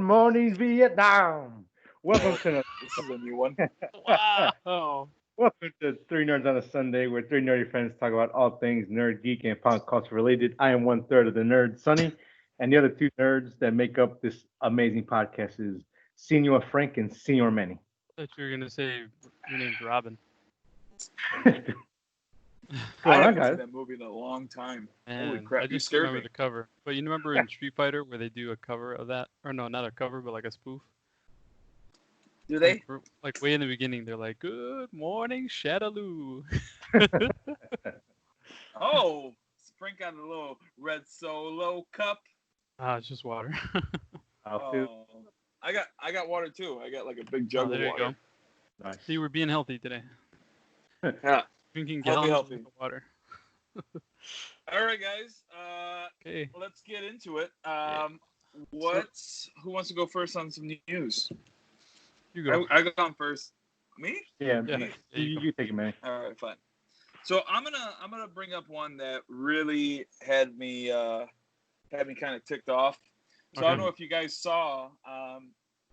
Morning Vietnam. Welcome to This is a new one. Wow. welcome to Three Nerds on a Sunday, where three nerdy friends talk about all things nerd, geek, and pop culture related. I am one third of the nerd, Sonny, and the other two nerds that make up this amazing podcast is Senior Frank and Senior Manny. Thought you were gonna say your name's Robin. What's I going on, haven't seen guys? that movie in a long time. Holy And I crap, you just scared remember me. the cover. But you remember in Street Fighter where they do a cover of that? Or no, not a cover, but like a spoof. Do they? Like way in the beginning, they're like, "Good morning, Shadaloo." Oh, Frank got a little red solo cup. It's just water. I'll feel Oh, I got water too. I got like a big Oh, jug of there you water. go. nice. See, we're being healthy today. Yeah, Drinking healthy, gallons healthy. of water. All right, guys. Okay. Let's get into it. Yeah. Who wants to go first on some news? You go. I got on first. Me? Yeah, Yeah. Me? There you go. you take it, man. All right, fine. So I'm gonna bring up one that really had me kind of ticked off. So I don't Okay. know if you guys saw,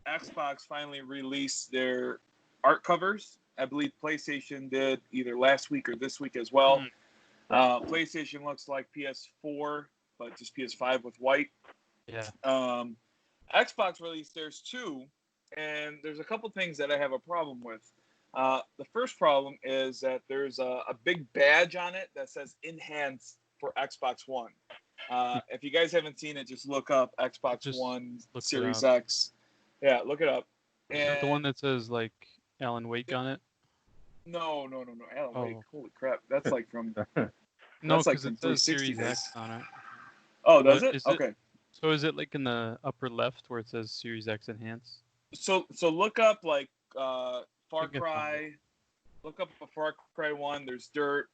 Xbox finally released their art covers. I believe PlayStation did either last week or this week as well. PlayStation looks like PS4, but just PS5 with white. Yeah. Xbox released theirs too, and there's a couple things that I have a problem with. The first problem is that there's a big badge on it that says "Enhanced" for Xbox One. If you guys haven't seen it, just look up Xbox Just One look it Series up. X. Yeah, look it up. Is that the one And that says like Alan Wake on it? no. Alan Wake. Oh. Holy crap. That's like from No, from because it says 360 Series days. X on it. Oh, does But it? is it Okay. so? Is it like in the upper left where it says Series X Enhanced? So look up like I Far think I found it. Cry. Look up a Far Cry 1. There's Dirt.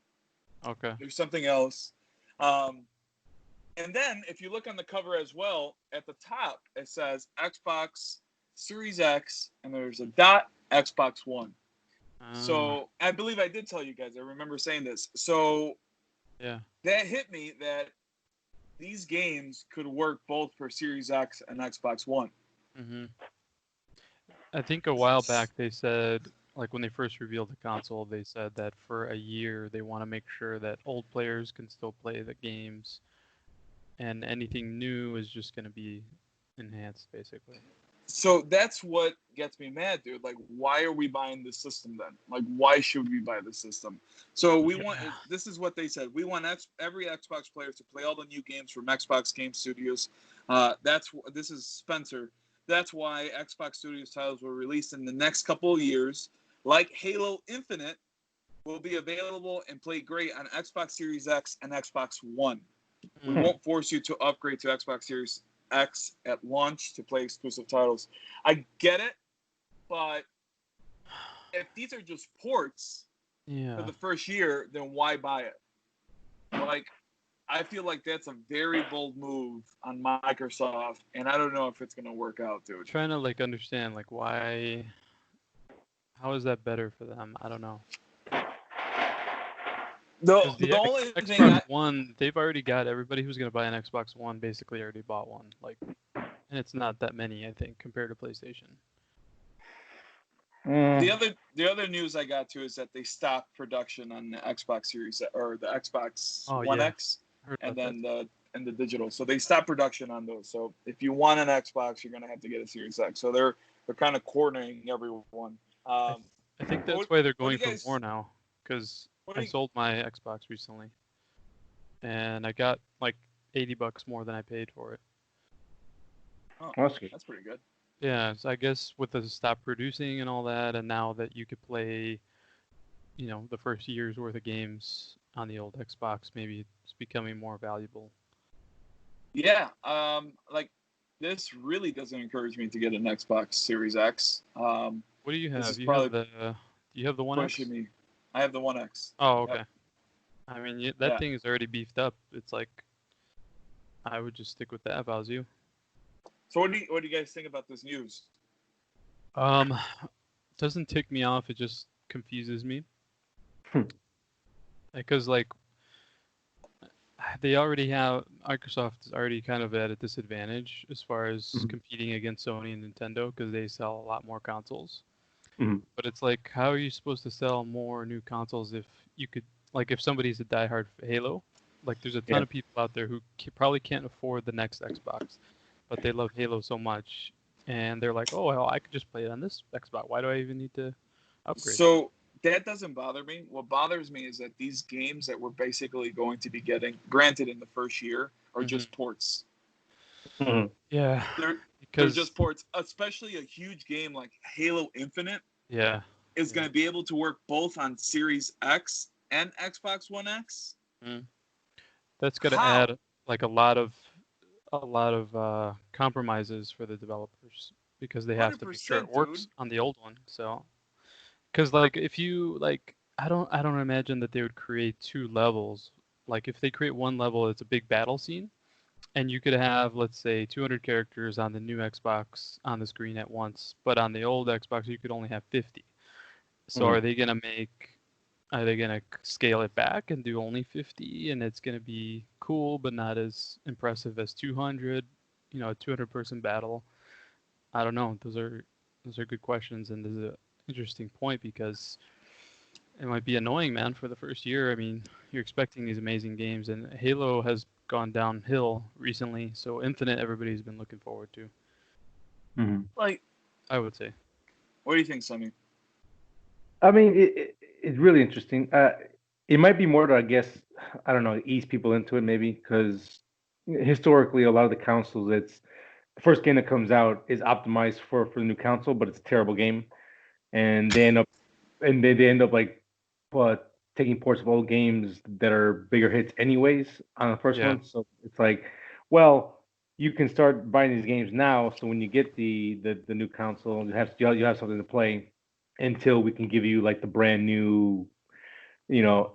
Okay. There's something else. Um, and then if you look on the cover as well, at the top it says Xbox Series X, and there's a dot Xbox One. Ah, So I believe I did tell you guys. I remember saying this. So yeah. that hit me that these games could work both for Series X and Xbox One. hmm I think a while back they said, like when they first revealed the console, they said that for a year they want to make sure that old players can still play the games, and anything new is just going to be enhanced, basically. So that's what gets me mad, dude. Like, why are we buying this system then? Like, why should we buy the system? So we want. Yeah. This is what they said. We want every Xbox player to play all the new games from Xbox Game Studios. This is Spencer. That's why Xbox Studios titles were released in the next couple of years, like Halo Infinite, will be available and play great on Xbox Series X and Xbox One. We Mm. won't force you to upgrade to Xbox Series X at launch to play exclusive titles. I get it, but if these are just ports for Yeah. the first year, then why buy it? Like, I feel like that's a very bold move on Microsoft, and I don't know if it's gonna work out, dude. Trying to like understand like why. How is that better for them? I don't know. Because The the only thing Xbox One, they've already got everybody who's going to buy an Xbox One basically already bought one. Like, and it's not that many, I think, compared to PlayStation. the other news I got to is that they stopped production on the Xbox Series or the Xbox Oh One yeah, X, heard and about that. then the digital. So they stopped production on those. So if you want an Xbox, you're gonna have to get a Series X. So they're kind of cornering everyone. I, Um, th- I think what that's why they're what do going you for more guys? now. Because What do I you, sold my Xbox recently, and I got like $80 more than I paid for it. oh, That's good. that's pretty good. Yeah, so I guess with the stop producing and all that, and now that you could play, the first year's worth of games on the old Xbox, maybe it's becoming more valuable. Yeah. Like this really doesn't encourage me to get an Xbox Series X. What do you This have? is probably Do you have the One pushing X? me. I have the One X. Oh, Yep. okay. I mean, that Yeah. thing is already beefed up. It's like I would just stick with that if I was you. So what do you guys think about this news? Um, doesn't tick me off. It just confuses me Hmm. because like they already have Microsoft is already kind of at a disadvantage as far as Mhm. competing against Sony and Nintendo because they sell a lot more consoles. Mhm. But it's like, how are you supposed to sell more new consoles if you could, like, if somebody's a diehard Halo, like, there's a ton Yeah. of people out there who probably can't afford the next Xbox, but they love Halo so much, and they're like, oh, well, I could just play it on this Xbox. Why do I even need to upgrade? So that doesn't bother me. What bothers me is that these games that we're basically going to be getting, granted in the first year, are just ports. Mhm. Yeah, They're because just ports. Especially a huge game like Halo Infinite yeah, is going to be able to work both on Series X and Xbox One X. mm. That's going to How? add like a lot of compromises for the developers because they have to make sure it 100%, works dude. on the old one. So, because like if you like, I don't imagine that they would create two levels. Like if they create one level, it's a big battle scene, and you could have, let's say, 200 characters on the new Xbox on the screen at once, but on the old Xbox you could only have 50. So Mhm. are they gonna scale it back and do only 50, and it's gonna be cool but not as impressive as 200? A 200-person battle. I don't know. Those are good questions, and this is an interesting point because it might be annoying, man, for the first year. I mean, you're expecting these amazing games, and Halo has gone downhill recently, so Infinite everybody's been looking forward to, Mhm. Like, I would say. what do you think, Sonny? I mean, it's really interesting. It might be more to, I guess, I don't know, ease people into it maybe because historically, a lot of the consoles, it's the first game that comes out is optimized for the new console, but it's a terrible game, and they end up like, but taking ports of old games that are bigger hits anyways on the first Yeah. one. So it's like, well, you can start buying these games now. So when you get the new console, you have something to play until we can give you like the brand new,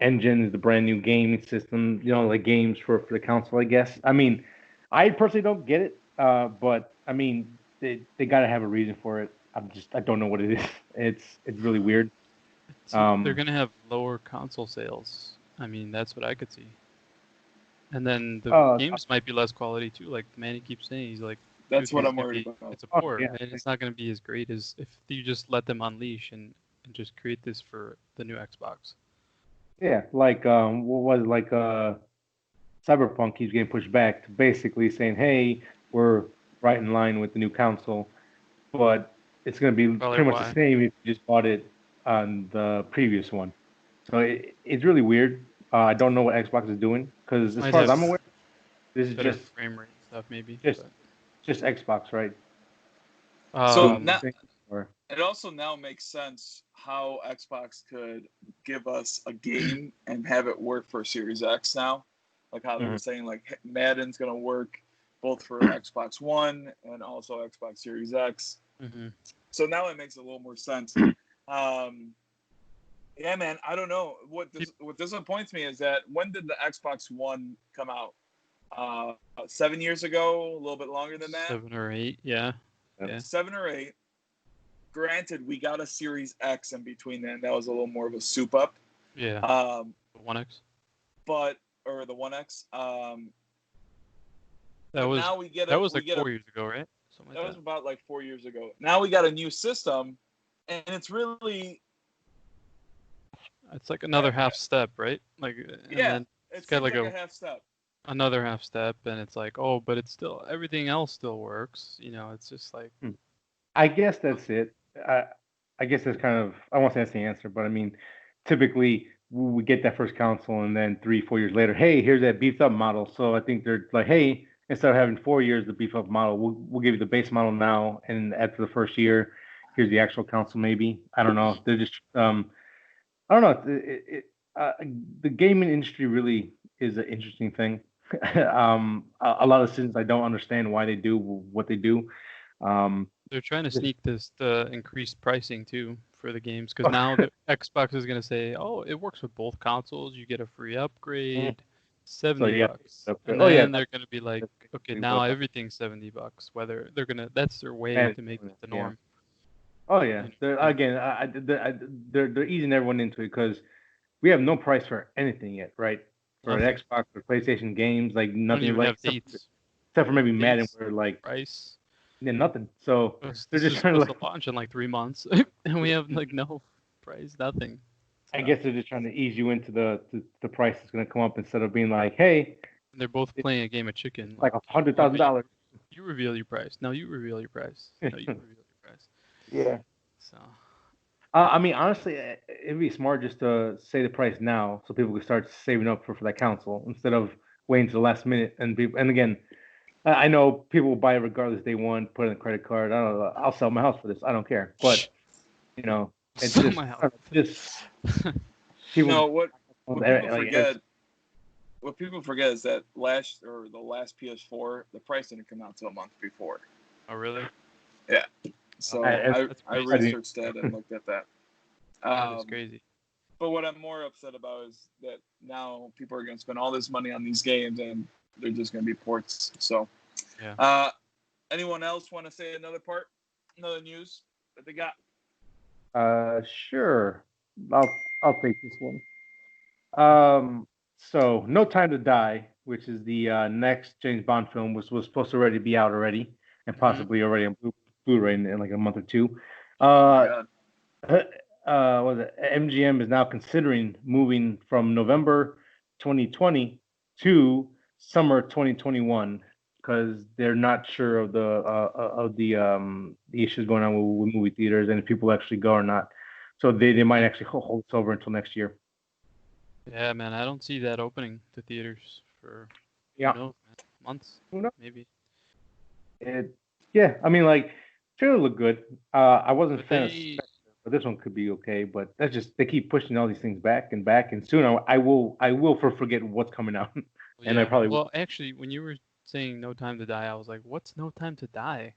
engines, the brand new gaming system, like games for the console. I guess. I mean, I personally don't get it, but I mean, they got to have a reason for it. I don't know what it is. It's really weird. They're Um, gonna have lower console sales. I mean, that's what I could see. And then the uh, games might be less quality too. Like Manny keeps saying, he's like, dude, That's what this is I'm gonna worried be, about. it's a oh port, yeah, and it's not gonna be as great as if you just let them unleash and just create this for the new Xbox. yeah. Like what was it, like Cyberpunk keeps getting pushed back to basically saying, hey, we're right in line with the new console, but it's going to be Probably pretty much the why. same if you just bought it on the previous one. So it's really weird. I don't know what Xbox is doing because as Might far as have I'm aware, this is better frame rate stuff maybe, just but just Xbox, right? So Doing now um, things or it also now makes sense how Xbox could give us a game and have it work for Series X now. Like how they were Mhm. saying, like Madden's gonna work both for Xbox One and also Xbox Series X. mhm. So now it makes a little more sense. Um, yeah, man, I don't know. What disappoints me is that when did the Xbox One come out? 7 years ago, a little bit longer than that. 7 or 8, yeah, Yep. yeah, 7 or 8. Granted, we got a Series X in between then. That was a little more of a soup up. yeah. Um, One X. but or the One X. That But was now we get that a was like 4 years ago, right? Something like that was that. about like 4 years ago. Now we got a new system, and it's really It's like another half step, right? Like, and yeah. then it's It got seems like like a a half step. another half step, and it's like, oh, but it's still everything else still works. It's just like, Hmm. I guess that's it. I, I guess that's kind of, I won't say that's the answer, but I mean, typically we get that first console and then 3, 4 years later, hey, here's that beefed up model. So I think they're like, hey, instead of having 4 years to beef up model, we'll give you the base model now, and after the first year, here's the actual console. Maybe I don't know. They're just I don't know. Uh, the gaming industry really is an interesting thing. A lot of decisions I don't understand why they do what they do. Um, they're trying to just sneak the increased pricing too for the games because now the Xbox is gonna say, oh, it works with both consoles. You get a free upgrade, so 70 yeah. bucks, and Oh yeah, then they're gonna be like, that's okay, basically now what everything's 70 bucks. Whether they're gonna, that's their way management. to make it the Yeah. norm. Oh yeah. You know, They're, like, again, they're easing everyone into it because we have no price for anything yet, right? for an Xbox or PlayStation games, like Don't nothing even like have dates. except for maybe Madden, Dates, where like price. nothing. So This they're just is trying to supposed like, to launch in like 3 months, and we have like no price, nothing. I guess they're just trying to ease you into the price that's going to come up instead of being like, hey, They're both playing a game of chicken. like $100,000. You reveal your price. No, you reveal your price. No, you reveal your price. Yeah. So. I mean, honestly, it'd be smart just to say the price now so people can start saving up for that console instead of waiting to the last minute. And again, I know people will buy it regardless day one, put in a credit card. I don't know. I'll sell my house for this. I don't care. But it's Sell just my house. just people. No, what people like, forget. What people forget is that the last PS4, the price didn't come out until a month before. Oh, really? Yeah. So I researched that and looked at that. That's crazy. But what I'm more upset about is that now people are going to spend all this money on these games and they're just going to be ports. So, yeah. Anyone else want to say another news that they got? Sure. I'll take this one. So No Time to Die, which is the next James Bond film, was supposed to already be out already, and possibly already on Blu-ray in like a month or two. Oh Was it MGM is now considering moving from November 2020 to summer 2021 because they're not sure of the issues going on with movie theaters and if people actually go or not. So they might actually hold this over until next year. Yeah, man, I don't see that opening to theaters for months, maybe. I mean, like, trailer looked good. I wasn't a fan of Spectre, but this one could be okay. But that's just they keep pushing all these things back and back, and soon I will forget what's coming out, and I probably will. Well, actually, when you were saying No Time to Die, I was like, what's No Time to Die?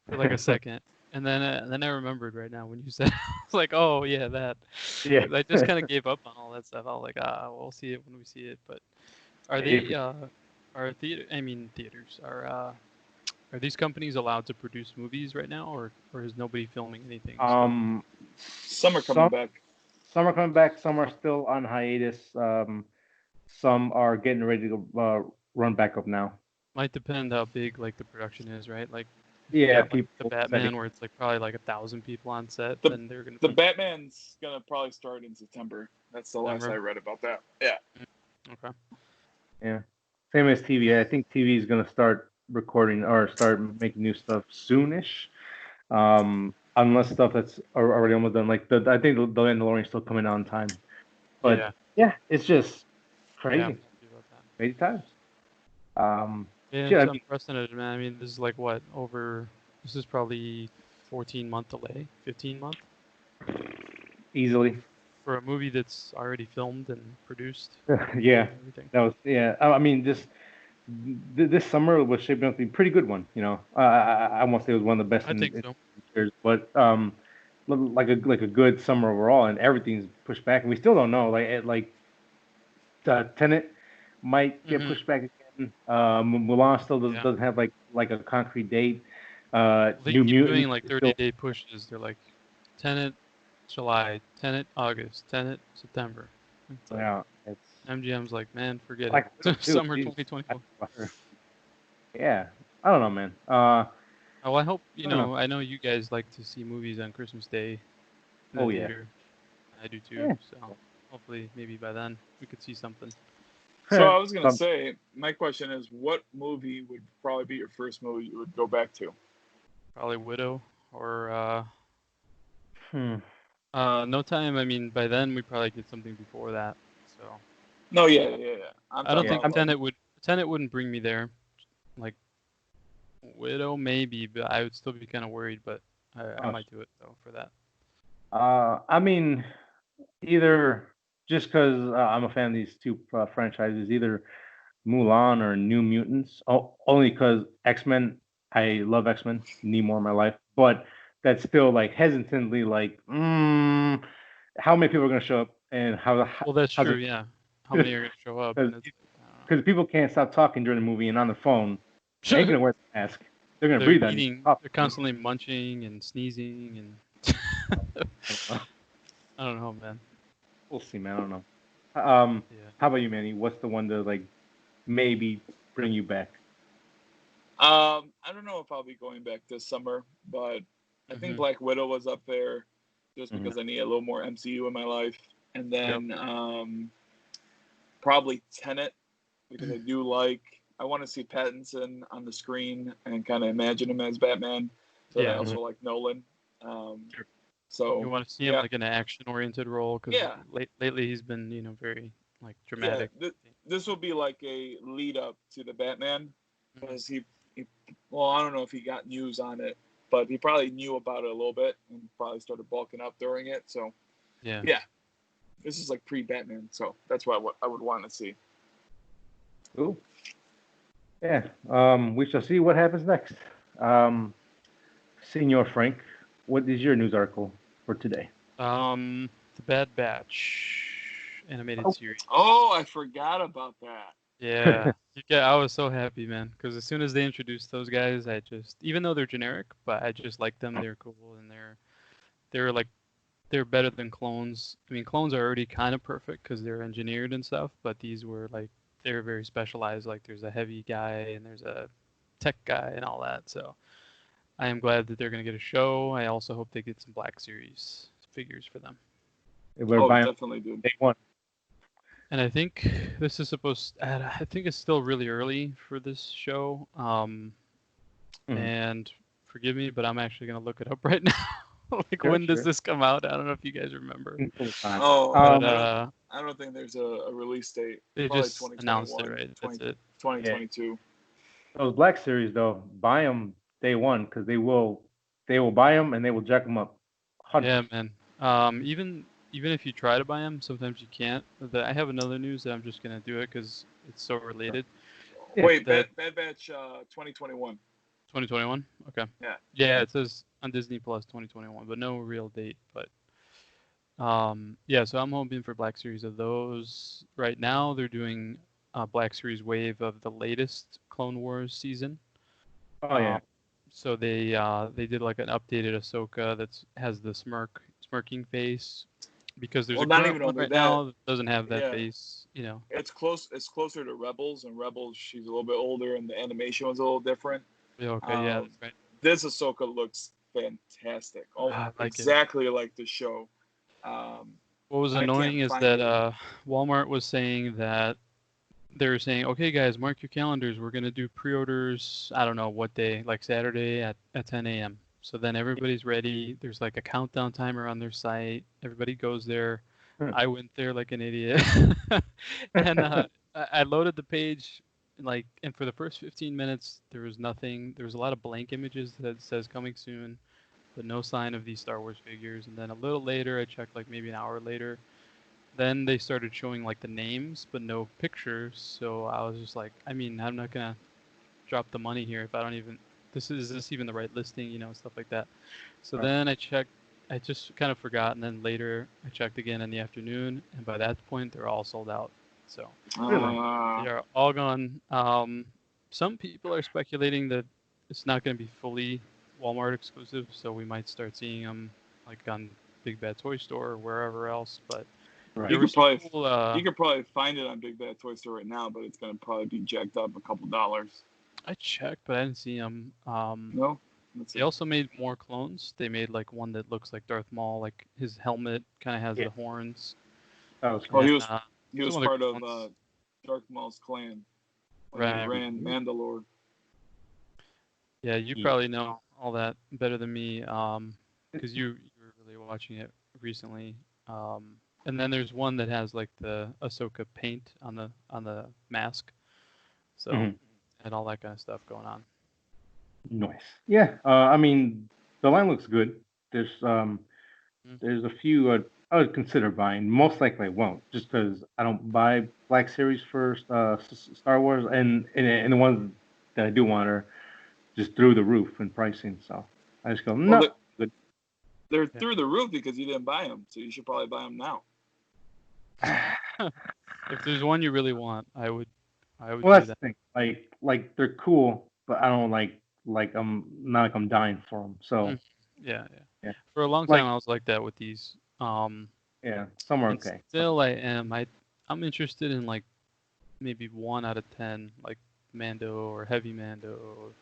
For like a second, and then I remembered right now when you said, I was like, oh yeah, that. Yeah. I just kind of gave up on all that stuff. I was like, we'll see it when we see it. But are they theaters are these companies allowed to produce movies right now, or is nobody filming anything? Some are coming back. Some are coming back. Some are still on hiatus. Some are getting ready to run back up now. Might depend how big like the production is, right? Like people. Like the Batman, where it's like probably like 1,000 people on set. Then they're gonna. The Batman's gonna probably start in September. That's the last I read about that. Yeah. Okay. Yeah. Same as TV. I think TV is gonna start recording or start making new stuff soonish. Unless stuff that's already almost done. Like I think the Mandalorian is still coming out on time. But yeah, it's just crazy. Yeah, crazy times. It's unprecedented, man. I mean, this is like what this is probably 14-month delay, 15-month. Easily. For a movie that's already filmed and produced. Yeah. That was I mean, this summer was shaping up to be a pretty good one. I won't say it was one of the best in years, but like a good summer overall, and everything's pushed back, and we still don't know. Like Tenet might get pushed back again. Mulan still doesn't have like a concrete date. They New keep Mutants doing like 30-day pushes. They're like Tenet July, Tenet August, Tenet September. It's like, MGM's like, man, forget it. Summer 2021. Yeah, I don't know, man. I hope I know you guys like to see movies on Christmas Day. Oh yeah, I do too. Yeah. So hopefully, maybe by then we could see something. So I was gonna say, my question is, what movie would probably be your first movie you would go back to? Probably Widow or No Time. I mean, by then we probably get something before that. So. No, yeah. I don't think Tenet wouldn't bring me there. Like Widow, maybe, but I would still be kind of worried. But I might do it though for that. I mean, either just because I'm a fan of these two franchises, either Mulan or New Mutants. Only because X-Men. I love X-Men. Need more in my life, but that's still like hesitantly like, how many people are gonna show up and how? Well, that's true. Yeah. How many are gonna show up? Because people can't stop talking during the movie and on the phone. They ain't gonna wear the mask. They're gonna breathe eating, on. They're constantly munching and sneezing and. I don't know, man. We'll see, man. I don't know. Yeah. How about you, Manny? What's the one to like maybe bring you back? I don't know if I'll be going back this summer, but I think Hmm. Black Widow was up there just Mhm. because I need a little more MCU in my life, and Yep. then probably Tenet because I want to see Pattinson on the screen and kind of imagine him as Batman. So I Yeah. also like Nolan. Um, Sure. You so want to see him yeah, like in an action-oriented role because yeah, lately he's been, very like yeah. dramatic. This will be like a lead up to the Batman Mhm. because he, well, I don't know if he got news on it, but he probably knew about it a little bit and probably started bulking up during it. So Yeah. yeah, this is like pre-Batman, so that's what I would want to see. Cool. Yeah. We shall see what happens next. Um, Senor Frank, what is your news article for today? The Bad Batch animated Oh. series. Oh, I forgot about that. Yeah. I was so happy, man, because as soon as they introduced those guys, even though they're generic, but I just like them. They're cool and they're like they're better than clones. I mean, clones are already kind of perfect because they're engineered and stuff, but these were like they're very specialized. Like there's a heavy guy and there's a tech guy and all that. So I am glad that they're gonna get a show. I also hope they get some Black Series figures for them. They better Oh, buy 'em definitely, dude. day one. And I think this is supposed. I think it's still really early for this show. Mhm. And forgive me, but I'm actually gonna look it up right now. Like Sure, when does sure. this come out? I don't know if you guys remember, Full time. Oh, but I don't think there's a release date. they Probably just announced it, 2021, right? That's 20, it. Yeah. 2022. Those Black Series though, buy them day one because they will buy them and they will jack them up. Yeah, Hundreds. man. Even if you try to buy them, sometimes you can't. I have another news that I'm just gonna do it because it's so related. Yeah. Wait, That Bad Batch 2021. 2021. Okay. Yeah. Yeah, it says on Disney Plus 2021, but no real date. But yeah. So I'm hoping for Black Series of those. Right now, they're doing a Black Series wave of the latest Clone Wars season. Oh Um, yeah. so they did like an updated Ahsoka that's has the smirking face because there's Well, a not current even one only right that. now that doesn't have that Yeah. face. It's close. It's closer to Rebels, and Rebels she's a little bit older, and the animation was a little different. Yeah, okay, yeah, Um, that's right. this Ahsoka looks fantastic. Oh, I like it. exactly like the show. Um, What was I can't annoying is find that it. Walmart was saying that they were saying, okay, guys, mark your calendars. We're gonna do pre-orders. I don't know what day, like Saturday at 10 a.m. So then everybody's ready. There's like a countdown timer on their site. Everybody goes there. I went there like an idiot, and I loaded the page, and for the first 15 minutes there was nothing. There was a lot of blank images that says coming soon, but no sign of these Star Wars figures. And then a little later, I checked like maybe an hour later. Then they started showing like the names, but no pictures. So I was just like, I mean, I'm not gonna drop the money here if I don't even. Is this even the right listing? Stuff like that. So Right. then I checked. I just kind of forgot, and then later I checked again in the afternoon, and by that point they're all sold out. So Really? they are all gone. Some people are speculating that it's not going to be fully Walmart exclusive, so we might start seeing them like on Big Bad Toy Store or wherever else. But Right. there were some cool. You could probably find it on Big Bad Toy Store right now, but it's gonna probably be jacked up a couple dollars. I checked, but I didn't see them. No, that's They it. also made more clones. They made like one that looks like Darth Maul, like his helmet kind of has Yeah. the horns, That was Oh, cool. and he some was other part of clones. Darth Maul's clan when he Right. ran Mandalore. Yeah, you Yeah. probably know all that better than me, because you were really watching it recently. And then there's one that has like the Ahsoka paint on the mask, so Mhm. and all that kind of stuff going on. Nice. Yeah. I mean, the line looks good. There's um, Mm. there's a few I would consider buying. Most likely I won't, just because I don't buy Black Series for Star Wars, and the ones that I do want are just through the roof in pricing. So I just go Well, no. Good. they're Yeah. through the roof because you didn't buy them, so you should probably buy them now. If there's one you really want, I would Well, do that's the that. thing. Like they're cool, but I don't like I'm not like I'm dying for them. So Mm. Yeah, yeah. yeah, For a long time, like I was like that with these. yeah, some are And okay. still I am. I'm interested in like maybe 1 out of 10, like Mando or Heavy Mando,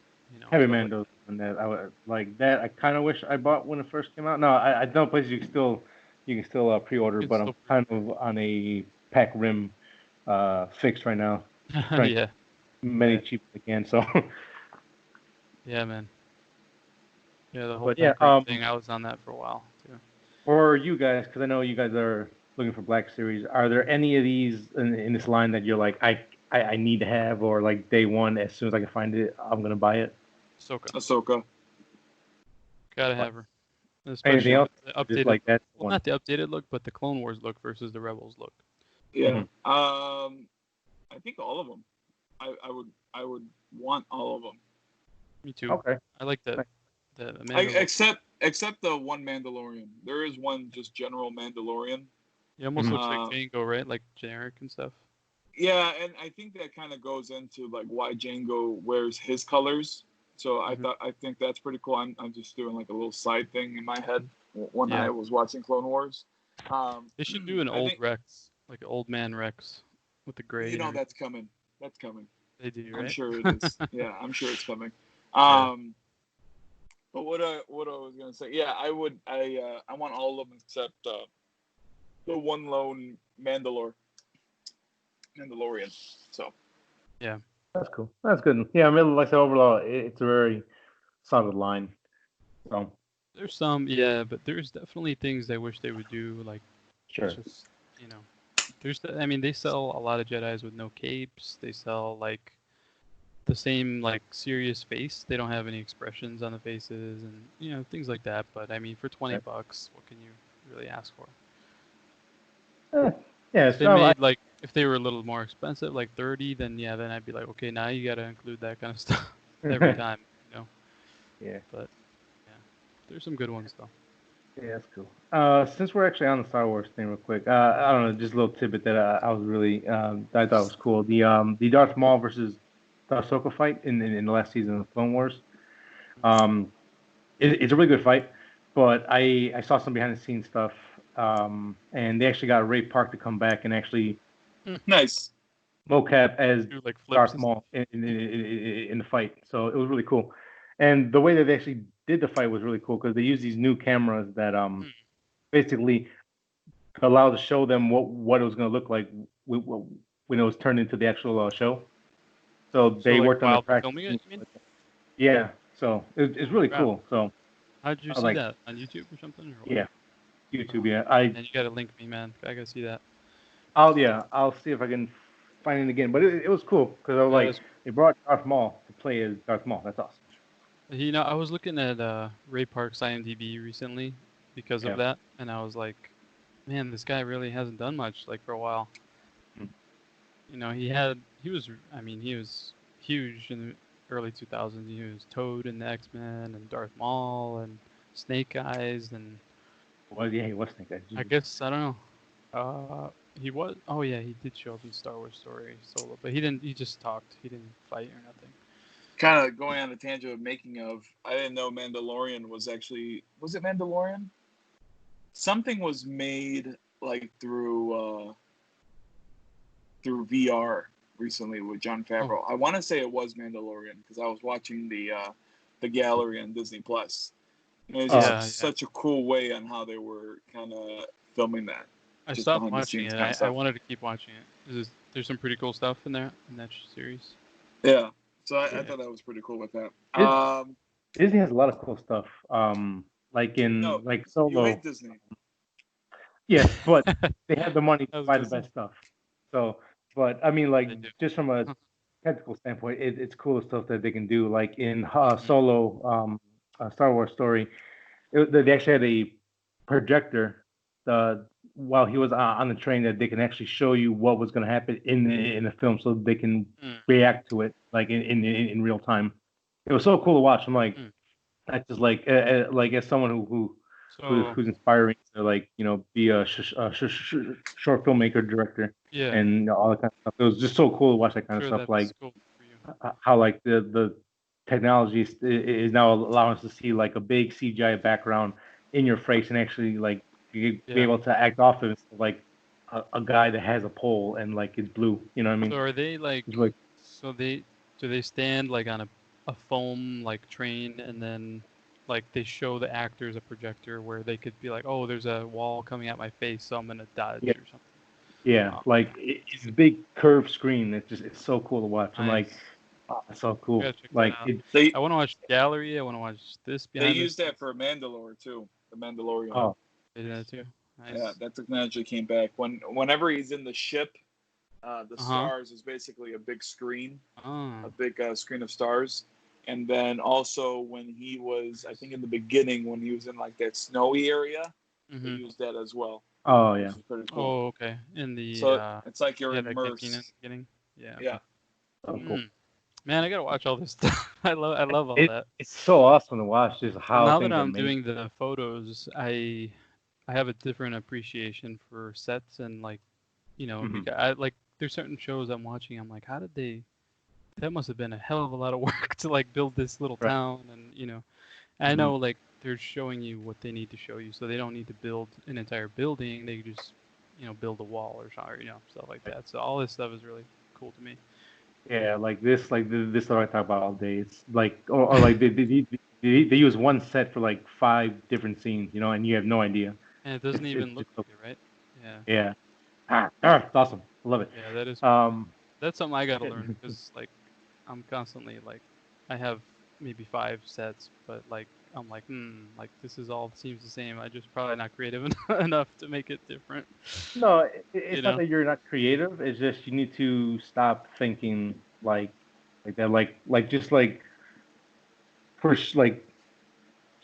Heavy stuff like Mando and that I would like that. I kind of wish I bought when it first came out. No, I know places you can still pre-order, that. It's but I'm still kind pretty of on a pack rim fix right now, good. trying to Yeah, get many yeah, cheap as I can. So, yeah, man. Yeah, the whole but yeah, pack rim thing, I was on that for a while too. for you guys, because I know you guys are looking for Black Series, are there any of these in this line that you're like, I need to have, or like day one, as soon as I can find it, I'm gonna buy it? Ahsoka, Ahsoka. gotta What? have her, Anything especially else? the Just updated. like that Well, one. not the updated look, but the Clone Wars look versus the Rebels look. Yeah. Mhm. I think all of them. I would want all of them. Me too. Okay. I like the Nice. the Mandalorian. Except the one Mandalorian. There is one just general Mandalorian. It almost Mhm. looks like Um, Django, right? Like generic and stuff. yeah, and I think that kind of goes into like why Django wears his colors. So Mhm. I think that's pretty cool. I'm just doing like a little side thing in my head when Yeah, I was watching Clone Wars. they should do an I old think Rex, like an old man Rex, with the gray and everything. that's coming. That's coming. They do, I'm right? sure it is. Yeah, I'm sure it's coming. Yeah. But what I was gonna say, yeah, I want all of them except the one lone Mandalorian. So Yeah. That's cool. That's good. Yeah, I mean, like I said, overall, it's a very solid line. So, There's some, yeah, but there's definitely things I wish they would do, like sure. just, you know, I mean, they sell a lot of Jedis with no capes. They sell like the same like serious face. They don't have any expressions on the faces and things like that. But I mean, for 20 Right. bucks, what can you really ask for? Eh, yeah, If it's they not like, made like if they were a little more expensive, like 30, then yeah, then I'd be like, okay, now you got to include that kind of stuff every time, yeah, But yeah, there's some good ones though. yeah, that's cool. Since we're actually on the Star Wars thing, real quick, I don't know, just a little tidbit that I was really, that I thought was cool. The Darth Maul versus the Ahsoka fight in the last season of Clone Wars. Um, it's a really good fight, but I saw some behind the scenes stuff. And they actually got Ray Park to come back and actually nice. mocap as Do like flips Darth and stuff. Maul in the fight. So it was really cool. And the way that they actually did the fight was really cool because they used these new cameras that Hmm. basically allowed to show them what it was going to look like when it was turned into the actual show. So So they like worked on the while they're practice filming it, scenes. you mean? Yeah. So it's really Crap. cool. So How did you I see like, that on YouTube or something or what? yeah, YouTube. Oh, Yeah. I and you gotta link me, man. I gotta see that. I'll see if I can find it again. But it was cool because I was That like, is. they brought Darth Maul to play as Darth Maul. That's awesome. I was looking at Ray Park's IMDb recently because of Yeah. that, and I was like, man, this guy really hasn't done much like for a while. Mhm. He was huge in the early 2000s. He was Toad in the X-Men and Darth Maul and Snake Eyes and Well, yeah, he was thinking. I guess I don't know. He was. Oh yeah, he did show up in Star Wars Story solo, but he didn't. He just talked. He didn't fight or nothing. Kind of going on a tangent of making of. I didn't know Mandalorian was it Mandalorian? Something was made like through VR recently with John Oh, Favreau. I want to say it was Mandalorian because I was watching the gallery on Disney Plus. And it's just Oh, yeah, yeah. such a cool way on how they were kind of filming that, I just stopped behind the watching scenes it. kind of I stuff. wanted to keep watching it. There's some pretty cool stuff in that series. Yeah, so I Yeah. thought that was pretty cool with that. Dis- Disney has a lot of cool stuff. Like No, in like you hate Solo. Disney. Yes, but they have the money to I was buy gonna the say best stuff. So, but I mean, like they do. just from a technical standpoint, it's cool stuff that they can do. Like in Mhm. Solo, Star Wars story, they actually had a projector. While he was on the train, that they can actually show you what was going to happen in the film, so they can Mm, react to it like in real time. It was so cool to watch. I'm like, mm. that's just like as someone So who's inspiring to like be a short filmmaker director yeah, and all that kind of stuff. It was just so cool to watch that kind of sure stuff. that's Like cool for you. how like the technology is now allowing us to see like a big CGI background in your face and actually like be Yeah, able to act off of it. So, like a guy that has a pole and like it's blue. You know what I mean? So are they like? It's like So do they stand like on a foam like train, and then like they show the actors a projector where they could be like, oh, there's a wall coming at my face, so I'm gonna dodge yeah, or something. yeah, Oh, like it's a big curved screen. It's so cool to watch. I'm like, nice. oh, it's so I cool. gotta check that Like out. it. They I want to watch the gallery. I want to watch this they behind the used that scenes. for Mandalore too. The Mandalorian. Oh, They did that too. Yeah, Nice. that technology came back whenever he's in the ship. The Uh-huh. stars is basically a big screen, Oh. a big screen of stars. And then also when he was, I think in the beginning when he was in like that snowy area, they Mhm. used that as well, oh which yeah. is pretty cool. Oh, okay. In the So it's like you're yeah, the canteen in the immersed. beginning. Yeah. Yeah. So cool. Mm. Man, I gotta watch all this stuff. I love all It that. it's so awesome to watch just So how now that things are I'm made. doing the photos, I have a different appreciation for sets and like, Mhm. because I like there's certain shows I'm watching. I'm like, how did they? That must have been a hell of a lot of work to like build this little Right. town, and I Mhm. know like they're showing you what they need to show you, so they don't need to build an entire building. They just build a wall or something, stuff like that. So all this stuff is really cool to me. Yeah, like this stuff I talk about all day. It's like or like they use one set for like 5 different scenes, and you have no idea. And it doesn't It's even look just so, like it, right? Yeah, yeah. It's awesome. I love it. yeah, that is cool. Um, That's something I gotta learn because like I'm constantly like I have maybe 5 sets, but like I'm like this is all seems the same. I just probably not creative enough to make it different. no, You it's not know? that you're not creative. It's just you need to stop thinking like that. Like just like like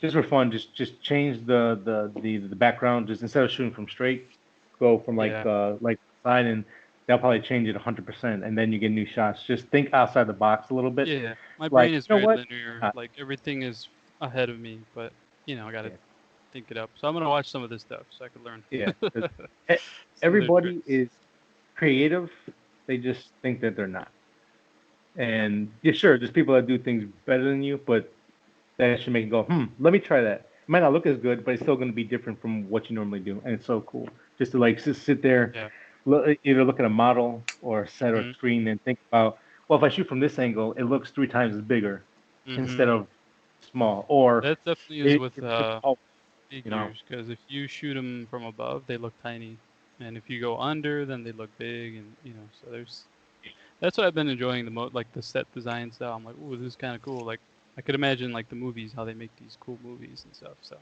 just for fun, just change the background. Just instead of shooting from straight, go from Yeah. like side, and they'll probably change it 100%, and then you get new shots. Just think outside the box a little bit. Yeah. My Like, brain is you know very what? linear. Uh, Like everything is ahead of me, but I gotta yeah, think it up. So I'm gonna watch some of this stuff so I could learn yeah. 'Cause some of their everybody tricks. is creative. They just think that they're not. And yeah, sure, there's people that do things better than you, but that should make you go, let me try that. It might not look as good, but it's still going to be different from what you normally do, and it's so cool just to like just sit there, Yeah. either look at a model or a set or Mhm. screen and think about, well, if I shoot from this angle, it looks 3 times as bigger instead Mhm. of small, or That definitely is with it's all, you know, figures, because if you shoot them from above, they look tiny, and if you go under, then they look big, and so that's what I've been enjoying the most, like the set design style. I'm like, ooh, this is kind of cool. Like I could imagine like the movies, how they make these cool movies and stuff. So